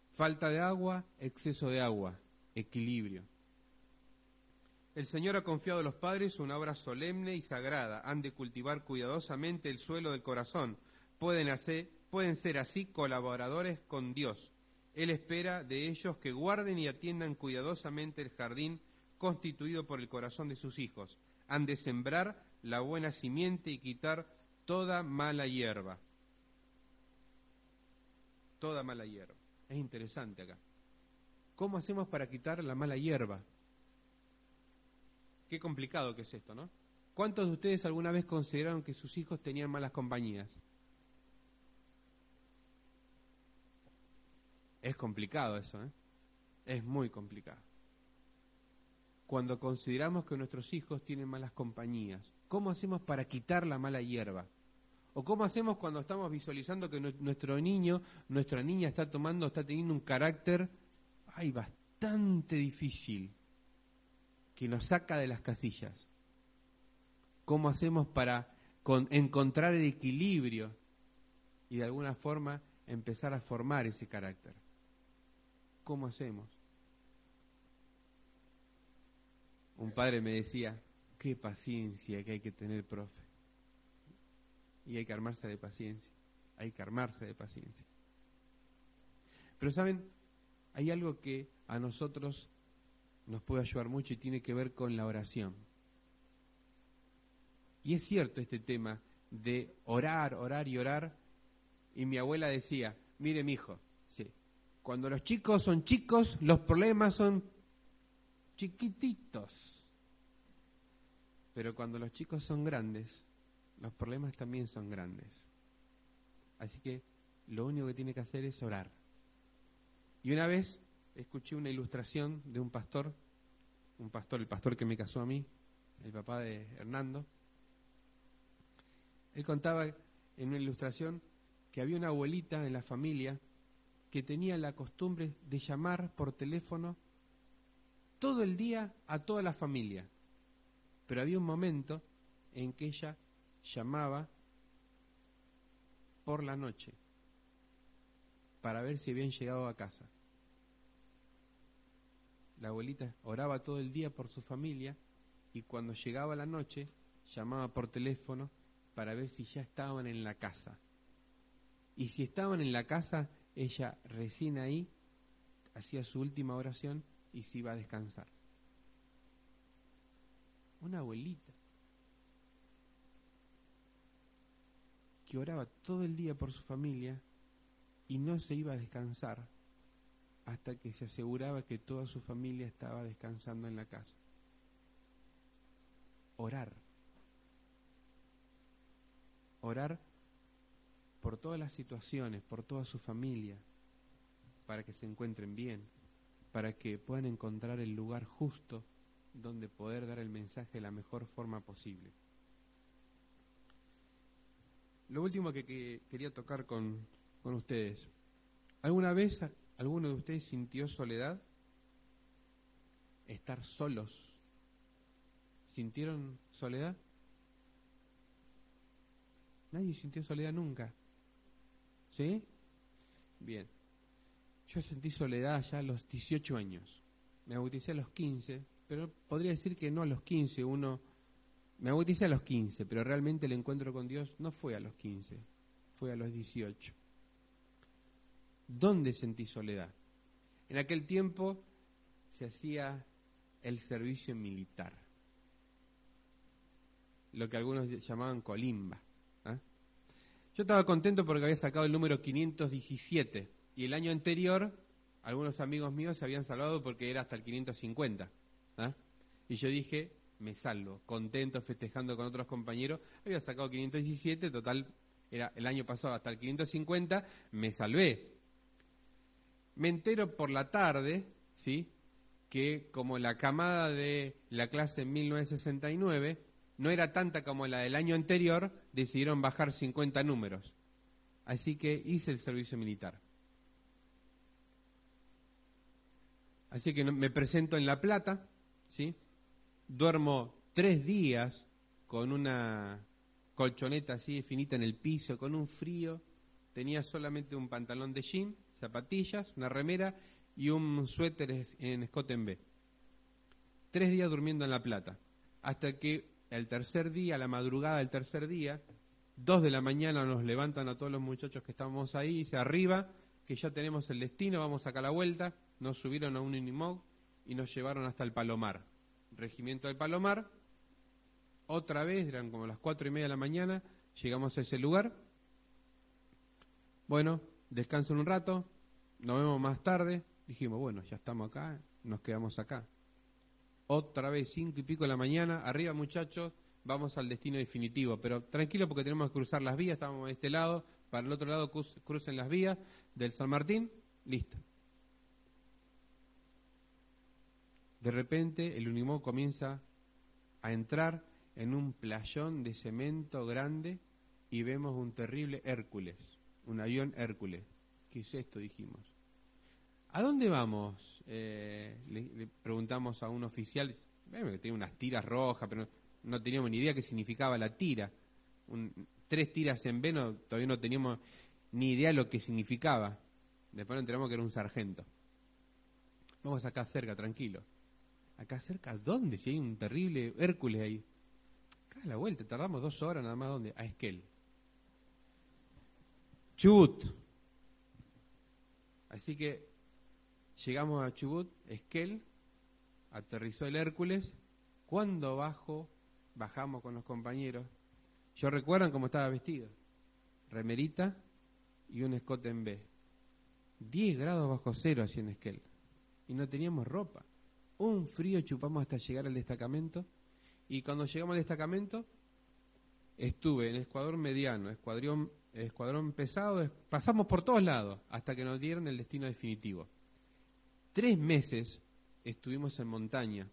Speaker 1: Falta de agua, exceso de agua, equilibrio. El Señor ha confiado a los padres una obra solemne y sagrada. Han de cultivar cuidadosamente el suelo del corazón. Pueden ser así colaboradores con Dios. Él espera de ellos que guarden y atiendan cuidadosamente el jardín constituido por el corazón de sus hijos. Han de sembrar la buena simiente y quitar toda mala hierba. Toda mala hierba. Es interesante acá. ¿Cómo hacemos para quitar la mala hierba? Qué complicado que es esto, ¿no? ¿Cuántos de ustedes alguna vez consideraron que sus hijos tenían malas compañías? Es complicado eso, ¿eh? Es muy complicado. Cuando consideramos que nuestros hijos tienen malas compañías, ¿cómo hacemos para quitar la mala hierba? ¿O cómo hacemos cuando estamos visualizando que nuestro niño, nuestra niña está teniendo un carácter bastante difícil, que nos saca de las casillas? ¿Cómo hacemos para encontrar el equilibrio y de alguna forma empezar a formar ese carácter? ¿Cómo hacemos? Un padre me decía, qué paciencia que hay que tener, profe. Y hay que armarse de paciencia. Pero ¿saben? Hay algo que a nosotros nos puede ayudar mucho y tiene que ver con la oración. Y es cierto este tema de orar. Y mi abuela decía, mire mijo, sí, cuando los chicos son chicos, los problemas son chiquititos. Pero cuando los chicos son grandes, los problemas también son grandes. Así que lo único que tiene que hacer es orar. Y una vez escuché una ilustración de un pastor, el pastor que me casó a mí, el papá de Hernando. Él contaba en una ilustración que había una abuelita en la familia que tenía la costumbre de llamar por teléfono todo el día a toda la familia. Pero había un momento en que ella llamaba por la noche para ver si habían llegado a casa. La abuelita oraba todo el día por su familia y cuando llegaba la noche llamaba por teléfono para ver si ya estaban en la casa. Y si estaban en la casa, ella recién ahí hacía su última oración y se iba a descansar. Una abuelita que oraba todo el día por su familia y no se iba a descansar hasta que se aseguraba que toda su familia estaba descansando en la casa. Orar por todas las situaciones, por toda su familia, para que se encuentren bien, para que puedan encontrar el lugar justo donde poder dar el mensaje de la mejor forma posible. Lo último que quería tocar con ustedes. ¿Alguna vez alguno de ustedes sintió soledad? Estar solos. ¿Sintieron soledad? Nadie sintió soledad nunca. ¿Sí? Bien. Yo sentí soledad ya a los 18 años. Me bauticé a los 15 pero podría decir que no a los 15, me bauticé a los 15, pero realmente el encuentro con Dios no fue a los 15, fue a los 18. ¿Dónde sentí soledad? En aquel tiempo se hacía el servicio militar, lo que algunos llamaban colimba. Yo estaba contento porque había sacado el número 517 y el año anterior algunos amigos míos se habían salvado porque era hasta el 550. Y yo dije, me salvo, contento, festejando con otros compañeros. Había sacado 517, total, era el año pasado hasta el 550, me salvé. Me entero por la tarde, ¿sí?, que como la camada de la clase en 1969 no era tanta como la del año anterior, decidieron bajar 50 números. Así que hice el servicio militar. Así que me presento en La Plata, ¿sí? Duermo 3 días con una colchoneta así finita en el piso, con un frío. Tenía solamente un pantalón de jean, zapatillas, una remera y un suéter en escote en B. 3 días durmiendo en La Plata, hasta que el tercer día, a la madrugada del tercer día, 2 de la mañana nos levantan a todos los muchachos que estábamos ahí, y dice, arriba, que ya tenemos el destino, vamos acá a la vuelta. Nos subieron a un Unimog y nos llevaron hasta el Palomar, regimiento del Palomar. Otra vez, eran como las 4:30 de la mañana, llegamos a ese lugar. Bueno, descanso un rato, nos vemos más tarde. Dijimos, bueno, ya estamos acá, nos quedamos acá. Otra vez, 5 y pico de la mañana, arriba muchachos, vamos al destino definitivo, pero tranquilo porque tenemos que cruzar las vías, estábamos de este lado, para el otro lado crucen las vías del San Martín, listo. De repente el Unimog comienza a entrar en un playón de cemento grande y vemos un terrible Hércules, un avión Hércules. ¿Qué es esto?, dijimos. ¿A dónde vamos? Le preguntamos a un oficial, que tenía unas tiras rojas, pero no teníamos ni idea qué significaba la tira. 3 tiras en B, todavía no teníamos ni idea lo que significaba. Después nos enteramos que era un sargento. Vamos acá cerca, tranquilo. ¿Acá cerca? ¿Dónde? Si hay un terrible Hércules ahí. Acá a la vuelta, tardamos 2 horas nada más. ¿Dónde? A Esquel. Chubut. Así que llegamos a Chubut, Esquel, aterrizó el Hércules. Cuando bajamos con los compañeros. Yo recuerdan cómo estaba vestido. Remerita y un escote en B. 10 grados bajo cero así en Esquel. Y no teníamos ropa. Un frío chupamos hasta llegar al destacamento. Y cuando llegamos al destacamento, estuve en escuadrón mediano, escuadrón pesado, pasamos por todos lados hasta que nos dieron el destino definitivo. 3 meses estuvimos en montaña,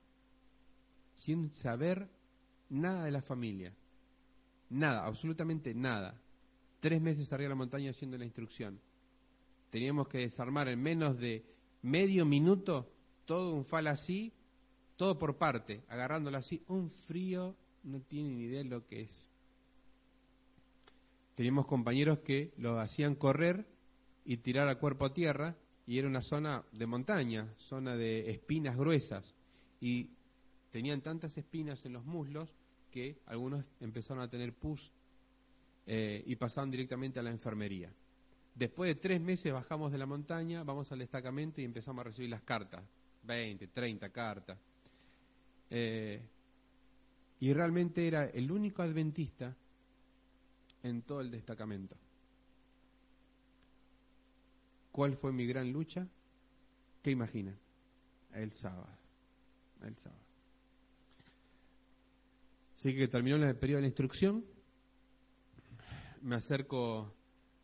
Speaker 1: sin saber nada de la familia. Nada, absolutamente nada. 3 meses arriba de la montaña haciendo la instrucción. Teníamos que desarmar en menos de medio minuto todo un fal así, todo por parte, agarrándolo así. Un frío, no tienen ni idea de lo que es. Teníamos compañeros que lo hacían correr y tirar a cuerpo a tierra, y era una zona de montaña, zona de espinas gruesas, y tenían tantas espinas en los muslos que algunos empezaron a tener pus y pasaron directamente a la enfermería. Después de 3 meses bajamos de la montaña, vamos al destacamento y empezamos a recibir las cartas, 20, 30 cartas. Y realmente era el único adventista en todo el destacamento. ¿Cuál fue mi gran lucha? ¿Qué imaginan? El sábado. Así que terminó el periodo de la instrucción, me acerco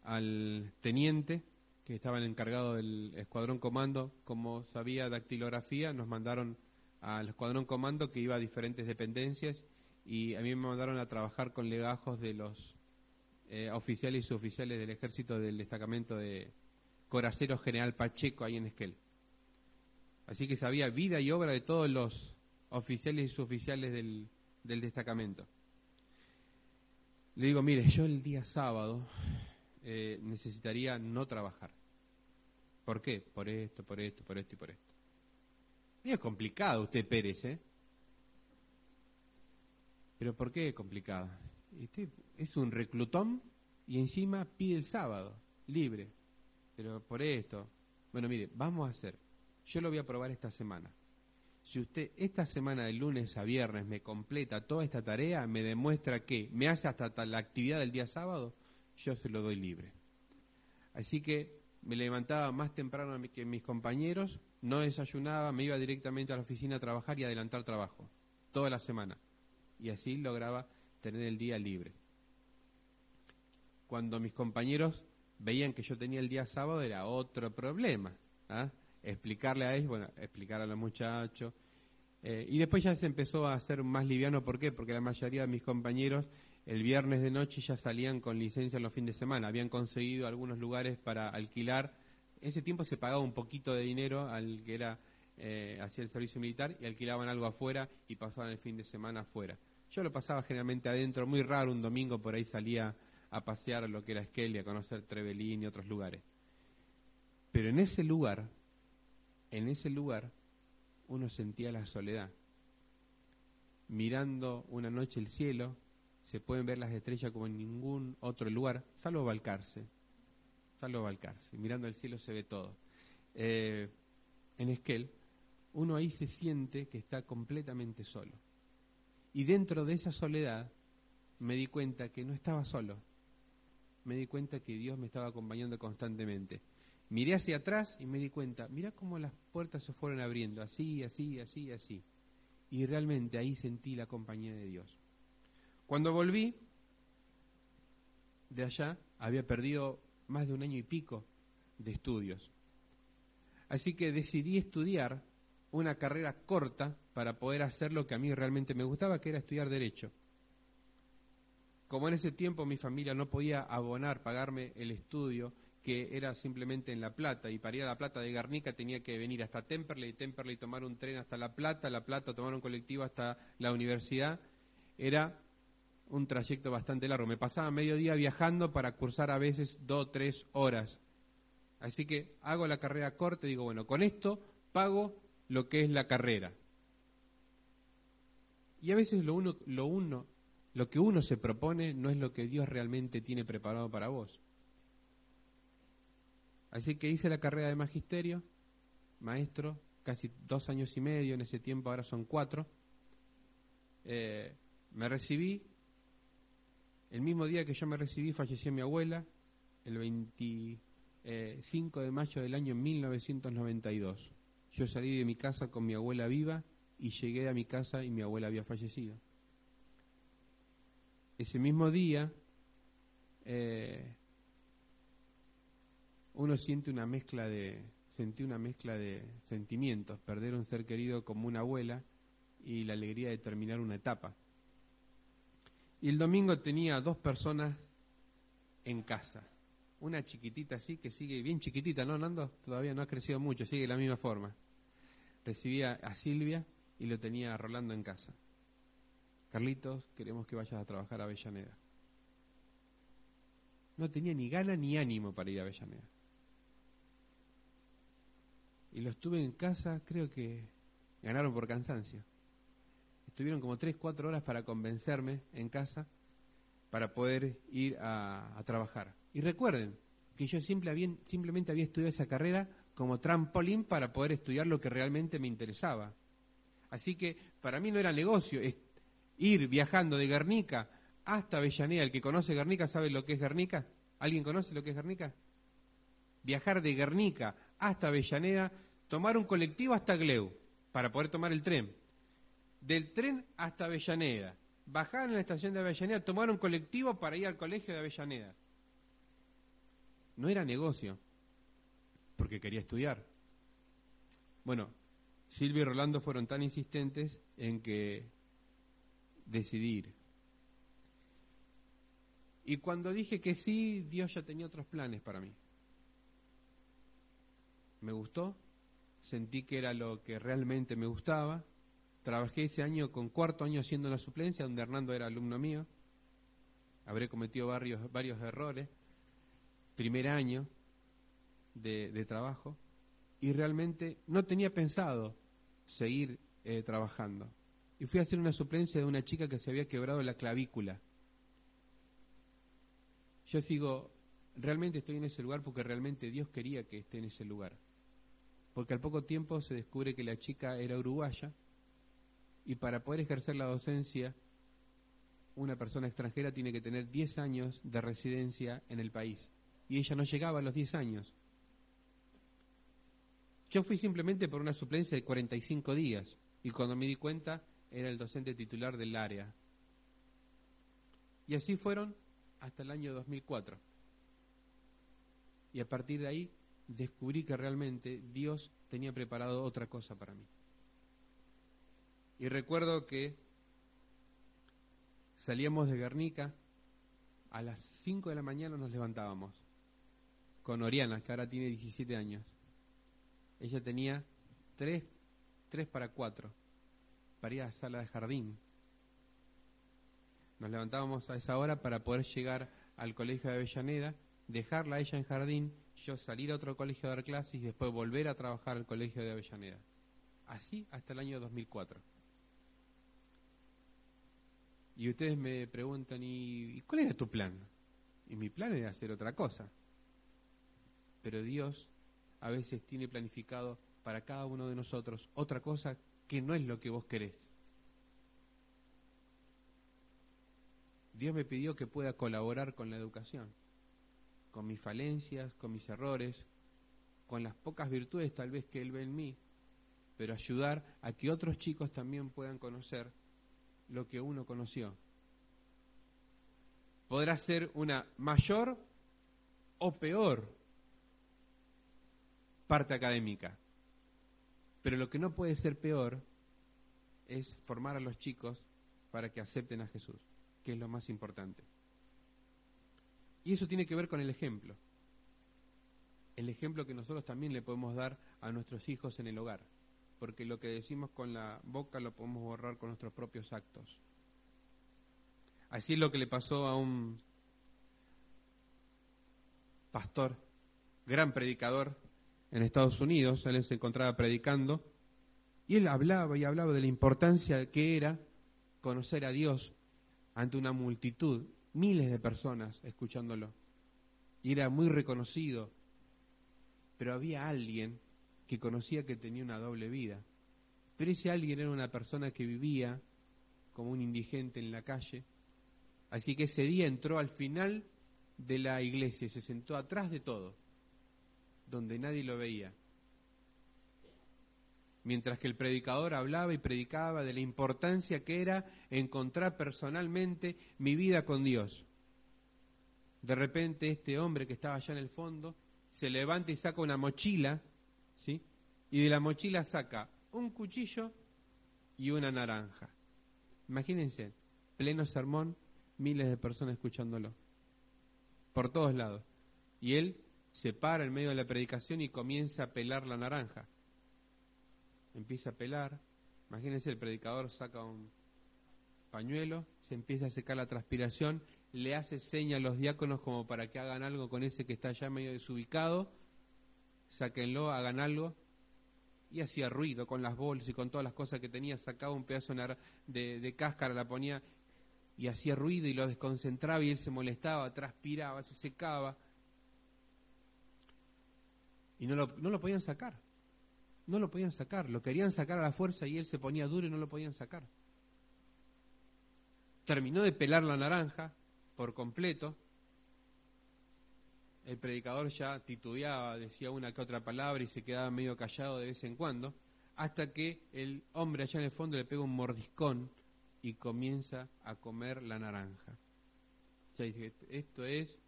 Speaker 1: al teniente que estaba el encargado del escuadrón comando. Como sabía dactilografía, nos mandaron al escuadrón comando, que iba a diferentes dependencias, y a mí me mandaron a trabajar con legajos de los oficiales y suboficiales del ejército del destacamento de Coracero General Pacheco, ahí en Esquel. Así que sabía vida y obra de todos los oficiales y suboficiales del destacamento. Le digo, mire, yo el día sábado necesitaría no trabajar. ¿Por qué? Por esto y por esto. Es complicado usted, Pérez, ¿eh? ¿Pero por qué es complicado? Este es un reclutón y encima pide el sábado, libre. Pero por esto. Bueno, mire, vamos a hacer. Yo lo voy a probar esta semana. Si usted esta semana de lunes a viernes me completa toda esta tarea, me demuestra que me hace hasta la actividad del día sábado, yo se lo doy libre. Así que me levantaba más temprano que mis compañeros, no desayunaba, me iba directamente a la oficina a trabajar y adelantar trabajo, toda la semana. Y así lograba tener el día libre. Cuando mis compañeros veían que yo tenía el día sábado era otro problema, ¿ah? Explicarle a ellos, bueno, explicar a los muchachos. Y después ya se empezó a hacer más liviano, ¿por qué? Porque la mayoría de mis compañeros el viernes de noche ya salían con licencia en los fines de semana, habían conseguido algunos lugares para alquilar. En ese tiempo se pagaba un poquito de dinero al que era hacía el servicio militar y alquilaban algo afuera y pasaban el fin de semana afuera. Yo lo pasaba generalmente adentro, muy raro, un domingo por ahí salía a pasear a lo que era Esquel y a conocer Trevelín y otros lugares. Pero en ese lugar uno sentía la soledad. Mirando una noche el cielo, se pueden ver las estrellas como en ningún otro lugar, salvo Balcarce. Mirando el cielo se ve todo. En Esquel, uno ahí se siente que está completamente solo. Y dentro de esa soledad me di cuenta que no estaba solo. Me di cuenta que Dios me estaba acompañando constantemente. Miré hacia atrás y me di cuenta, mirá cómo las puertas se fueron abriendo, así. Y realmente ahí sentí la compañía de Dios. Cuando volví de allá, había perdido más de 1 año y pico de estudios. Así que decidí estudiar una carrera corta para poder hacer lo que a mí realmente me gustaba, que era estudiar Derecho. Como en ese tiempo mi familia no podía pagarme el estudio, que era simplemente en La Plata, y para ir a La Plata de Guernica tenía que venir hasta Temperley, tomar un tren hasta La Plata tomar un colectivo hasta la universidad, era un trayecto bastante largo. Me pasaba medio día viajando para cursar a veces 2 o 3 horas. Así que hago la carrera corta y digo, bueno, con esto pago lo que es la carrera. Y a veces lo que uno se propone no es lo que Dios realmente tiene preparado para vos. Así que hice la carrera de magisterio, maestro, casi 2 años y medio, en ese tiempo ahora son 4. Me recibí, el mismo día que yo me recibí falleció mi abuela, el 25 de mayo del año 1992. Yo salí de mi casa con mi abuela viva y llegué a mi casa y mi abuela había fallecido. Ese mismo día uno sentí una mezcla de sentimientos, perder un ser querido como una abuela y la alegría de terminar una etapa. Y el domingo tenía 2 personas en casa, una chiquitita así que sigue bien chiquitita, ¿no, Nando? Todavía no ha crecido mucho, sigue de la misma forma. Recibía a Silvia y lo tenía a Rolando en casa. Carlitos, queremos que vayas a trabajar a Avellaneda. No tenía ni gana ni ánimo para ir a Avellaneda. Y los tuve en casa, creo que ganaron por cansancio. Estuvieron como 3-4 horas para convencerme en casa para poder ir a trabajar. Y recuerden que yo simplemente había estudiado esa carrera como trampolín para poder estudiar lo que realmente me interesaba. Así que para mí no era negocio, ir viajando de Guernica hasta Avellaneda. El que conoce Guernica sabe lo que es Guernica. ¿Alguien conoce lo que es Guernica? Viajar de Guernica hasta Avellaneda, tomar un colectivo hasta Gleu para poder tomar el tren. Del tren hasta Avellaneda, bajar en la estación de Avellaneda, tomar un colectivo para ir al colegio de Avellaneda. No era negocio, porque quería estudiar. Bueno, Silvia y Rolando fueron tan insistentes en que decidí ir. Y cuando dije que sí, Dios ya tenía otros planes para mí. Me gustó, sentí que era lo que realmente me gustaba. Trabajé ese año con 4º año haciendo la suplencia, donde Hernando era alumno mío. Habré cometido varios errores. Primer año de trabajo. Y realmente no tenía pensado seguir trabajando. Y fui a hacer una suplencia de una chica que se había quebrado la clavícula. Yo sigo, realmente estoy en ese lugar porque realmente Dios quería que esté en ese lugar. Porque al poco tiempo se descubre que la chica era uruguaya y para poder ejercer la docencia, una persona extranjera tiene que tener 10 años de residencia en el país. Y ella no llegaba a los 10 años. Yo fui simplemente por una suplencia de 45 días y cuando me di cuenta era el docente titular del área. Y así fueron hasta el año 2004. Y a partir de ahí descubrí que realmente Dios tenía preparado otra cosa para mí. Y recuerdo que salíamos de Guernica, a las 5 de la mañana nos levantábamos, con Oriana, que ahora tiene 17 años. Ella tenía 3 para 4, para ir a la sala de jardín. Nos levantábamos a esa hora para poder llegar al colegio de Avellaneda, dejarla a ella en jardín, yo salir a otro colegio a dar clases y después volver a trabajar al colegio de Avellaneda. Así hasta el año 2004. Y ustedes me preguntan, ¿y cuál era tu plan? Y mi plan era hacer otra cosa. Pero Dios a veces tiene planificado para cada uno de nosotros otra cosa que no es lo que vos querés. Dios me pidió que pueda colaborar con la educación, con mis falencias, con mis errores, con las pocas virtudes tal vez que Él ve en mí, pero ayudar a que otros chicos también puedan conocer lo que uno conoció. Podrá ser una mayor o peor parte académica, pero lo que no puede ser peor es formar a los chicos para que acepten a Jesús, que es lo más importante. Y eso tiene que ver con el ejemplo que nosotros también le podemos dar a nuestros hijos en el hogar, porque lo que decimos con la boca lo podemos borrar con nuestros propios actos. Así es lo que le pasó a un pastor, gran predicador en Estados Unidos. Él se encontraba predicando y él hablaba y hablaba de la importancia que era conocer a Dios ante una multitud, miles de personas escuchándolo. Y era muy reconocido, pero había alguien que conocía que tenía una doble vida. Pero ese alguien era una persona que vivía como un indigente en la calle. Así que ese día entró al final de la iglesia y se sentó atrás de todo, donde nadie lo veía. Mientras que el predicador hablaba y predicaba de la importancia que era encontrar personalmente mi vida con Dios. De repente este hombre que estaba allá en el fondo se levanta y saca una mochila, ¿sí? Y de la mochila saca un cuchillo y una naranja. Imagínense, pleno sermón, miles de personas escuchándolo, por todos lados. Y él se para en medio de la predicación y comienza a pelar la naranja. Empieza a pelar. Imagínense, el predicador saca un pañuelo, se empieza a secar la transpiración, le hace seña a los diáconos como para que hagan algo con ese que está ya medio desubicado, sáquenlo, hagan algo, y hacía ruido con las bolsas y con todas las cosas que tenía, sacaba un pedazo de cáscara, la ponía y hacía ruido y lo desconcentraba y él se molestaba, transpiraba, se secaba y no lo podían sacar. No lo podían sacar, lo querían sacar a la fuerza y él se ponía duro y no lo podían sacar. Terminó de pelar la naranja por completo. El predicador ya titubeaba, decía una que otra palabra y se quedaba medio callado de vez en cuando, hasta que el hombre allá en el fondo le pega un mordiscón y comienza a comer la naranja. Ya dije, esto es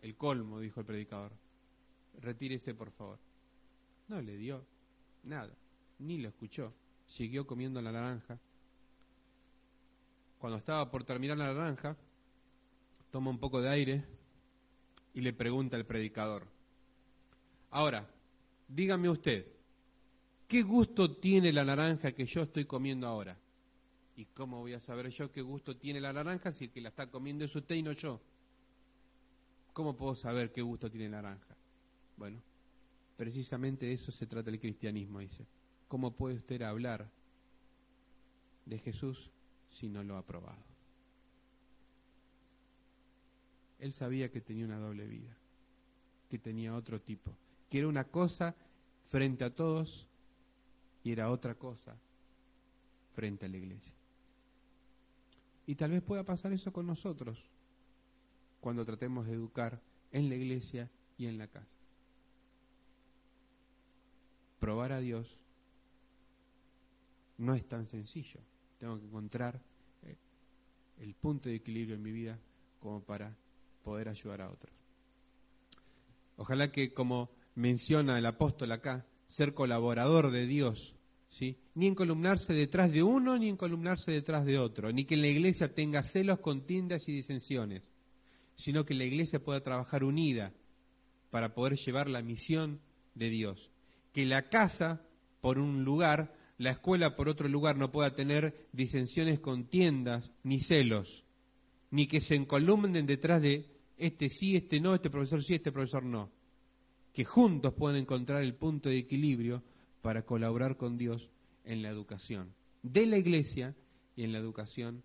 Speaker 1: el colmo, dijo el predicador. Retírese, por favor. No le dio nada, ni lo escuchó. Siguió comiendo la naranja. Cuando estaba por terminar la naranja, toma un poco de aire y le pregunta al predicador: ahora, dígame usted, ¿qué gusto tiene la naranja que yo estoy comiendo ahora? ¿Y cómo voy a saber yo qué gusto tiene la naranja si el que la está comiendo es usted y no yo? ¿Cómo puedo saber qué gusto tiene la naranja? Bueno, Precisamente de eso se trata el cristianismo, dice. ¿Cómo puede usted hablar de Jesús si no lo ha probado? Él sabía que tenía una doble vida, que tenía otro tipo, que era una cosa frente a todos y era otra cosa frente a la iglesia. Y tal vez pueda pasar eso con nosotros cuando tratemos de educar en la iglesia y en la casa. Probar a Dios no es tan sencillo. Tengo que encontrar el punto de equilibrio en mi vida como para poder ayudar a otros. Ojalá que, como menciona el apóstol acá, ser colaborador de Dios, ¿sí? Ni encolumnarse detrás de uno, ni encolumnarse detrás de otro, ni que en la iglesia tenga celos, contiendas y disensiones, sino que la iglesia pueda trabajar unida para poder llevar la misión de Dios. Que la casa por un lugar, la escuela por otro lugar no pueda tener disensiones, contiendas, ni celos, ni que se encolumnen detrás de este sí, este no, este profesor sí, este profesor no. Que juntos puedan encontrar el punto de equilibrio para colaborar con Dios en la educación de la iglesia y en la educación